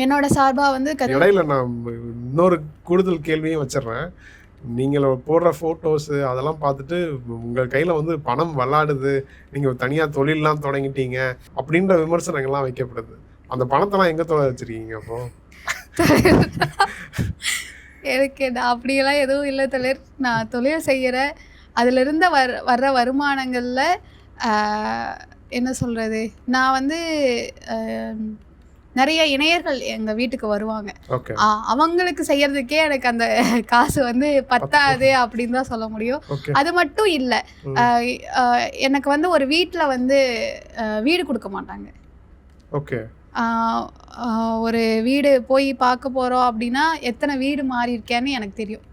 என்னோட சார்பாக வந்து இடையில நான் இன்னொரு கூடுதல் கேள்வியும் வச்சிடுறேன். நீங்கள் போடுற ஃபோட்டோஸு அதெல்லாம் பார்த்துட்டு உங்கள் கையில் வந்து பணம் விளாடுது, நீங்கள் தனியாக தொழிலெலாம் தொடங்கிட்டீங்க அப்படின்ற விமர்சனங்கள்லாம் வைக்கப்படுது. அந்த பணத்தெல்லாம் எங்கே தொலை வச்சுருக்கீங்க அப்போது? எனக்கு அப்படியெல்லாம் எதுவும் இல்லை தொழில். நான் தொழில் செய்கிறேன், அதிலிருந்து வர்ற வருமானங்களில் என்ன சொல்கிறது, நான் வந்து நிறைய இணையர்கள் எங்கள் வீட்டுக்கு வருவாங்க. அவங்களுக்கு செய்யறதுக்கே எனக்கு அந்த காசு வந்து பத்தாது அப்படின்னு தான் சொல்ல முடியும். அது மட்டும் இல்லை, எனக்கு வந்து ஒரு வீட்டில் வந்து வீடு கொடுக்க மாட்டாங்க. ஒரு வீடு போய் பார்க்க போகிறோம் அப்படின்னா எத்தனை வீடு மாறி இருக்கேன்னு எனக்கு தெரியும்.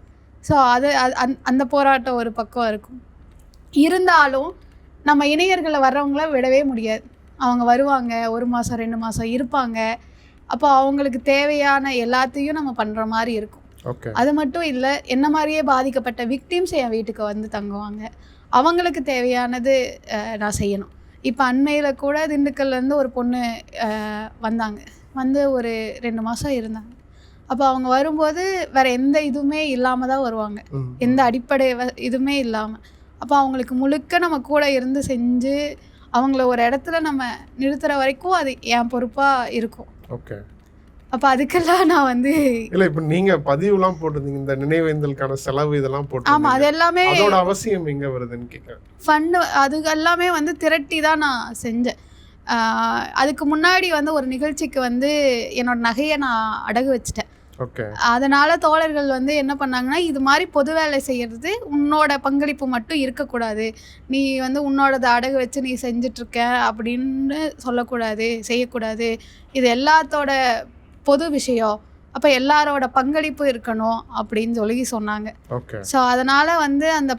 ஸோ அந்த போராட்டம் ஒரு பக்கம் இருக்கும். இருந்தாலும் நம்ம இணையர்களை வர்றவங்கள விடவே முடியாது. அவங்க வருவாங்க, 1 மாதம் 2 மாதம் இருப்பாங்க. அப்போ அவங்களுக்கு தேவையான எல்லாத்தையும் நம்ம பண்ணுற மாதிரி இருக்கும். அது மட்டும் இல்லை, என்ன மாதிரியே பாதிக்கப்பட்ட விக்டிம்ஸ் என் வீட்டுக்கு வந்து தங்குவாங்க. அவங்களுக்கு தேவையானது நான் செய்யணும். இப்போ அண்மையில் கூட திண்டுக்கல்லேருந்து ஒரு பொண்ணு வந்தாங்க, வந்து ஒரு 2 மாதம் இருந்தாங்க. அப்போ அவங்க வரும்போது வேறு எந்த இதுவுமே இல்லாமல் தான் வருவாங்க, எந்த அடிப்படை இதுவுமே இல்லாமல். அப்போ அவங்களுக்கு முழுக்க நம்ம கூட இருந்து செஞ்சு அவங்கள ஒரு இடத்துல நம்ம நிறுத்துகிற வரைக்கும் அது என் பொறுப்பாக இருக்கும். அப்போ அதுக்கெல்லாம் நான் வந்து இல்லை, இப்போ நீங்கள் பதிவுலாம் போட்டிருந்தீங்க, இந்த நினைவேந்தலுக்கான செலவு இதெல்லாம் போட்டு. ஆமாம், அது எல்லாமே அதோட அவசியம் எங்கே வருதுன்னு கேட்குறேன். ஃபண்டு அது எல்லாமே வந்து திரட்டி தான் நான் செஞ்சேன். அதுக்கு முன்னாடி வந்து ஒரு நிகழ்ச்சிக்கு வந்து என்னோட நகையை நான் அடகு வச்சிட்டேன். அதனால தோழர்கள் வந்து என்ன பண்ணாங்கன்னா, இது மாதிரி பொது வேலை செய்யறது உன்னோட பங்களிப்பு மட்டும் இருக்கக்கூடாது, நீ வந்து உன்னோடது அடகு வச்சு நீ செஞ்சிட்ருக்க அப்படின்னு சொல்லக்கூடாது, செய்யக்கூடாது, இது எல்லாத்தோட பொது விஷயம், அப்போ எல்லாரோட பங்களிப்பு இருக்கணும் அப்படின்னு சொல்லி சொன்னாங்க. ஸோ அதனால் வந்து அந்த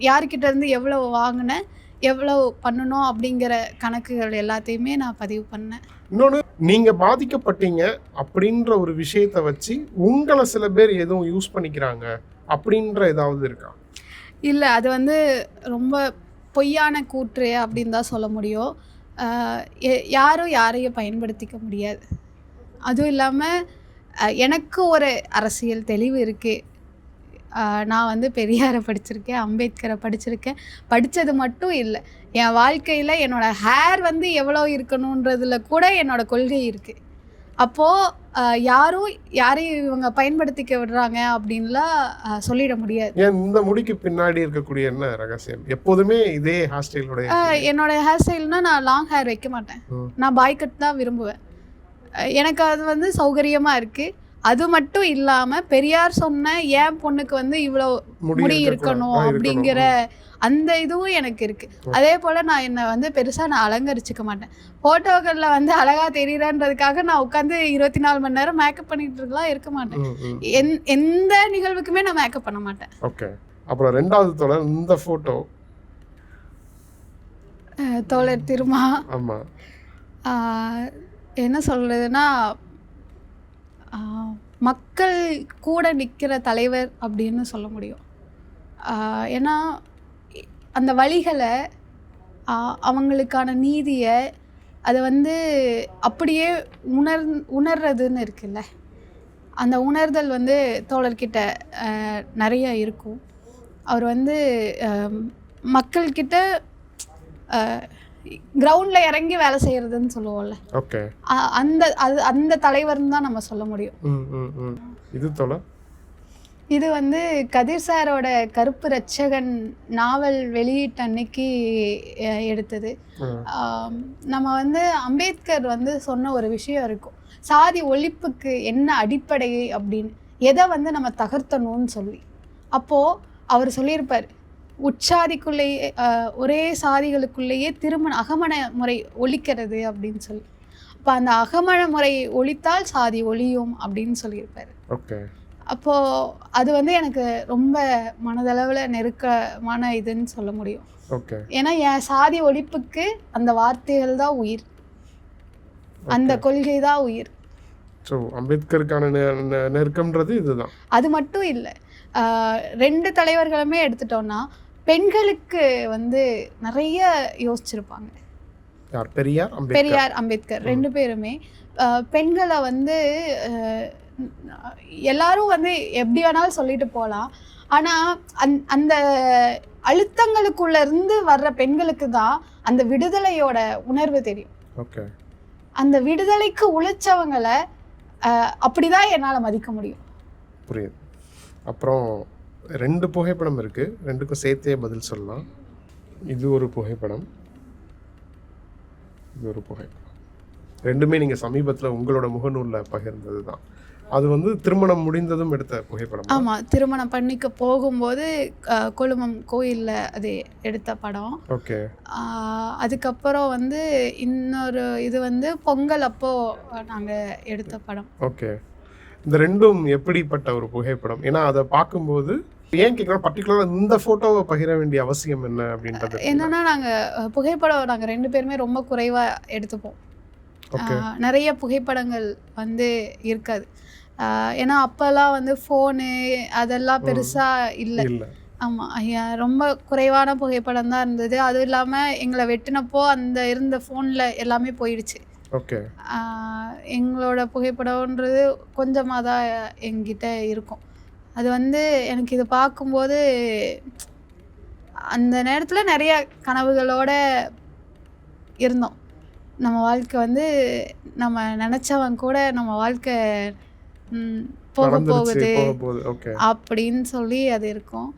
யார்கிட்ட இருந்து எவ்வளோ வாங்கினேன், எவ்வளோ பண்ணணும் அப்படிங்கிற கணக்குகள் எல்லாத்தையுமே நான் பதிவு பண்ணேன். இன்னொன்று, நீங்கள் பாதிக்கப்பட்டீங்க அப்படின்ற ஒரு விஷயத்தை வச்சு உங்களை சில பேர் எதுவும் யூஸ் பண்ணிக்கிறாங்க அப்படின்ற ஏதாவது இருக்கா? இல்லை, அது வந்து ரொம்ப பொய்யான கூற்று அப்படின்னு தான் சொல்ல முடியும். யாரும் யாரையும் பயன்படுத்திக்க முடியாது. அதுவும் இல்லாமல் எனக்கு ஒரு அரசியல் தெளிவு இருக்குது. நான் வந்து பெரியாரை படிச்சிருக்கேன், அம்பேத்கரை படிச்சிருக்கேன். படித்தது மட்டும் இல்லை, என் வாழ்க்கையில் என்னோடய ஹேர் வந்து எவ்வளோ இருக்கணுன்றதுல கூட என்னோடய கொள்கை இருக்குது. அப்போது யாரையும் இவங்க பயன்படுத்திக்க விடுறாங்க அப்படின்லாம் சொல்லிட முடியாது. ஏன் இந்த முடிக்கு பின்னாடி இருக்கக்கூடிய என்ன ரகசியம்? எப்போதுமே இதே ஹேர் ஸ்டைலோட? என்னோடய ஹேர் ஸ்டைல்னால் நான் லாங் ஹேர் வைக்க மாட்டேன், நான் பாய் கட் தான் விரும்புவேன். எனக்கு அது வந்து சௌகரியமாக இருக்குது. அது மட்டும் இல்லாமல் பெரியார் சொன்ன என் பொண்ணுக்கு வந்து இவ்வளோ முடி இருக்கணும் அப்படிங்கிற அந்த இதுவும் எனக்கு இருக்குது. அதே போல் நான் என்னை வந்து பெருசாக நான் அலங்கரிச்சிக்க மாட்டேன். ஃபோட்டோக்களில் வந்து அழகாக தெரியுறன்றதுக்காக நான் உட்காந்து 24 மணி நேரம் மேக்கப் பண்ணிட்டுலாம் இருக்க மாட்டேன். எந்த நிகழ்வுக்குமே நான் மேக்கப் பண்ண மாட்டேன். ஓகே. அப்புறம் 2வது தோழர், இந்த ஃபோட்டோ தோழர் திருமா. ஆமாம், என்ன சொல்கிறதுனா, மக்கள் கூட நிற்கிற தலைவர் அப்படின்னு சொல்ல முடியும். ஏன்னா அந்த வழிகளை, அவங்களுக்கான நீதியை அதை வந்து அப்படியே உணர்றதுன்னு இருக்குல்ல, அந்த உணர்தல் வந்து தோழர்கிட்ட நிறைய இருக்கும். அவர் வந்து மக்கள்கிட்ட கிரவுண்டில் இறங்கி வேலை செய்கிறதுன்னு சொல்லுவோம்ல, அந்த தலைவர்னு தான் நம்ம சொல்ல முடியும். இது வந்து கதிர் சாரோட கருப்பு ரட்சகன் நாவல் வெளியிட்ட அன்னைக்கு எடுத்தது. நம்ம வந்து அம்பேத்கர் வந்து சொன்ன ஒரு விஷயம் இருக்கும், சாதி ஒழிப்புக்கு என்ன அடிப்படை அப்படின்னு, எதை வந்து நம்ம தகர்த்தணும்னு சொல்லி. அப்போது அவர் சொல்லியிருப்பார், உட்சாதிக்குள்ளேயே ஒரே சாதிகளுக்குள்ளேயே அகமண முறை ஒழிக்கிறது அப்படின்னு சொல்லி. அப்போ அந்த அகமண முறை ஒழித்தால் சாதி ஒழியும் அப்படின்னு சொல்லியிருப்பாரு. ஓகே. அப்போது அது வந்து எனக்கு ரொம்ப மனதளவில் நெருக்கமான இதுன்னு சொல்ல முடியும். ஓகே. ஏன்னா என் சாதி ஒழிப்புக்கு அந்த வார்த்தைகள் தான் உயிர், அந்த கொள்கை தான் உயிர். ஸோ அம்பேத்கருக்கான நெருக்கம்ன்றது இதுதான். அது மட்டும் இல்லை, 2 தலைவர்களுமே எடுத்துட்டோம்னா பெண்களுக்கு வந்து நிறைய யோசிச்சிருப்பாங்க. யார்? பெரியார், அம்பேத்கர் 2 பேருமே பெண்களை வந்து எல்லாரும் வந்து எப்படி வேணாலும் சொல்லிட்டு போகலாம். ஆனால் அந்த அழுத்தங்களுக்குள்ள இருந்து வர்ற பெண்களுக்கு தான் அந்த விடுதலையோட உணர்வு தெரியும். ஓகே. அந்த விடுதலைக்கு உழைச்சவங்களை அப்படிதான் என்னால் மதிக்க முடியும். புரியுது. அப்புறம் 2 புகைப்படம் இருக்கு, 2க்கும் சேர்த்தே பதில் சொல்லலாம். இது ஒரு புகைப்படம், இது ஒரு புகைப்படம். 2மே நீங்கள் சமீபத்தில் உங்களோட முகநூலில் பகிர்ந்தது தான். அது வந்து திருமணம் முடிந்ததும் எடுத்த புகைப்படம். ஆமாம், திருமணம் பண்ணிக்க போகும்போது கொழுமம் கோயிலில் அது எடுத்த படம். ஓகே. அதுக்கப்புறம் வந்து இன்னொரு இது வந்து பொங்கல் அப்போ நாங்கள் எடுத்த படம். ஓகே. இந்த 2ம் எப்படிப்பட்ட ஒரு புகைப்படம்? ஏன்னா அதை பார்க்கும்போது ஏன் கேட்குறோம், பர்டிகுலராக இந்த ஃபோட்டோவை பகிர வேண்டிய அவசியம் என்ன அப்படின்றது என்னன்னா, நாங்கள் புகைப்படம் நாங்கள் 2 பேருமே ரொம்ப குறைவாக எடுத்துப்போம். நிறைய புகைப்படங்கள் வந்து இருக்காது. ஏன்னா அப்போல்லாம் வந்து ஃபோனு அதெல்லாம் பெருசாக இல்லை. ஆமாம், ரொம்ப குறைவான புகைப்படம் தான் இருந்தது. அதுவும் இல்லாமல் எங்களை வெட்டினப்போ அந்த இருந்த ஃபோனில் எல்லாமே போயிடுச்சு. ஓகே. எங்களோட புகைப்படம்ன்றது கொஞ்சமாக தான் எங்கிட்ட இருக்கும். அது வந்து எனக்கு இது பார்க்கும்போது அந்த நேரத்தில் நிறைய கனவுகளோடு இருந்தோம். நம்ம வாழ்க்கை வந்து நம்ம நினச்சவன் கூட நம்ம வாழ்க்கை போக போகுது அப்படின்னு சொல்லி அது இருக்கும்.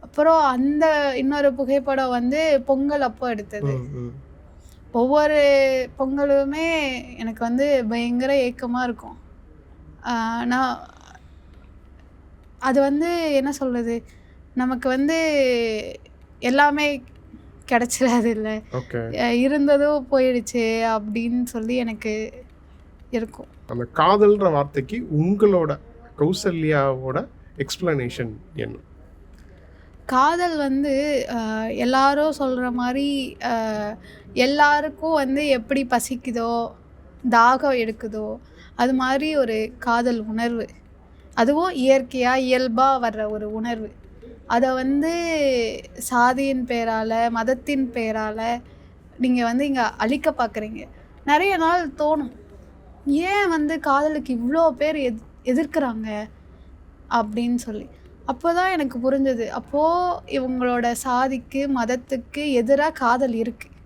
அப்புறம் அந்த இன்னொரு புகைப்படம் வந்து பொங்கல் அப்போ எடுத்தது. ஒவ்வொரு பொங்கலுமே எனக்கு வந்து பயங்கர ஏக்கமாக இருக்கும். நான் அது வந்து என்ன சொல்கிறது, நமக்கு வந்து எல்லாமே கிடச்சிடாது இல்லை, இருந்ததும் போயிடுச்சு அப்படின்னு சொல்லி எனக்கு இருக்கும். அந்த காதல்ன்ற வார்த்தைக்கு உங்களோட கௌசல்யாவோட எக்ஸ்பிளனேஷன் என்ன? காதல் வந்து எல்லாரும் சொல்கிற மாதிரி எல்லாருக்கும் வந்து எப்படி பசிக்குதோ தாகம் எடுக்குதோ அது மாதிரி ஒரு காதல் உணர்வு, அதுவும் இயற்கையாக இயல்பாக வர்ற ஒரு உணர்வு. அதை வந்து சாதியின் பேரால் மதத்தின் பேரால் நீங்கள் வந்து இங்கே அழிக்க பார்க்குறீங்க. நிறைய நாள் தோணும், ஏன் வந்து காதலுக்கு இவ்வளோ பேர் எதிர்க்கிறாங்க அப்படின்னு சொல்லி. அப்போ தான் எனக்கு புரிஞ்சது, அப்போது இவங்களோட சாதிக்கு மதத்துக்கு எதிராக காதல் இருக்குது.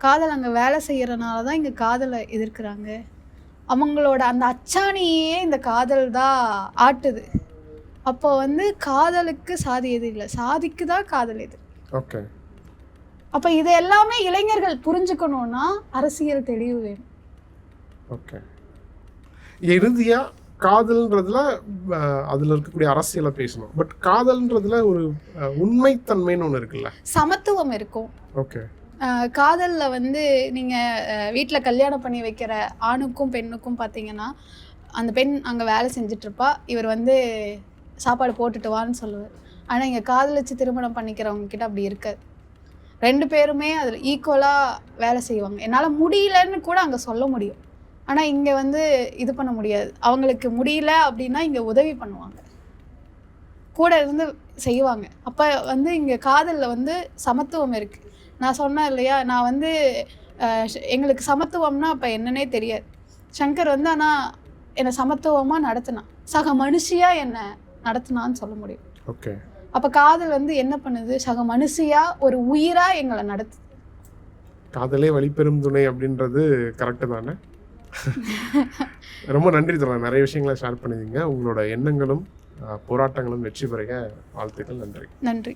காதல் அங்கே வேலை செய்கிறனால தான் இங்கே காதலை எதிர்க்கிறாங்க. அவங்களோட அந்த அச்சாணியே இந்த காதல் தான் ஆட்டுது. அப்போ வந்து காதலுக்கு சாதி எது இல்லை, சாதிக்கு தான் காதல் எது. ஓகே. அப்போ இது எல்லாமே இளைஞர்கள் புரிஞ்சுக்கணுன்னா அரசியல் தெளிவு வேணும். ஓகே. இறுதியாக காதல்ன்றதுல அதில் இருக்கக்கூடிய அரசியலை பேசணும், பட் காதல்ன்றதுல ஒரு உண்மைத்தன்மைன்னு ஒன்று இருக்குல்ல, சமத்துவம் இருக்கும். ஓகே. காதலில் வந்து நீங்கள் வீட்டில் கல்யாணம் பண்ணி வைக்கிற ஆணுக்கும் பெண்ணுக்கும் பார்த்தீங்கன்னா, அந்த பெண் அங்கே வேலை செஞ்சிட்ருப்பா, இவர் வந்து சாப்பாடு போட்டுட்டு வான்னு சொல்லுவார். ஆனால் இங்கே காதலிச்சு திருமணம் பண்ணிக்கிறவங்கக்கிட்ட அப்படி இருக்காது. 2 பேருமே அதில் ஈக்குவலாக வேலை செய்வாங்க. என்னால் முடியலன்னு கூட அங்கே சொல்ல முடியும், ஆனால் இங்கே வந்து இது பண்ண முடியாது. அவங்களுக்கு முடியல அப்படின்னா இங்கே உதவி பண்ணுவாங்க, கூட இருந்து செய்வாங்க. அப்போ வந்து இங்கே காதலில் வந்து சமத்துவம் இருக்குது. நான் சொன்னேன் இல்லையா, நான் வந்து எங்களுக்கு சமத்துவம்னா அப்போ என்னன்னே தெரியாது. சங்கர் வந்து ஆனால் என்னை சமத்துவமாக நடத்தினான், சக மனுஷியாக என்னை நடத்தினான்னு சொல்ல முடியும். ஓகே. அப்போ காதல் வந்து என்ன பண்ணுது, சக மனுஷியாக ஒரு உயிராக எங்களை நடத்துது. காதலே வழிபெரும் துணை அப்படின்றது கரெக்டு தானே? ரொம்ப நன்றி தோழர், நிறைய விஷயங்களை ஷேர் பண்ணியிருந்தீங்க. உங்களோட எண்ணங்களும் போராட்டங்களும் வெற்றி பெற வாழ்த்துக்கள். நன்றி. நன்றி.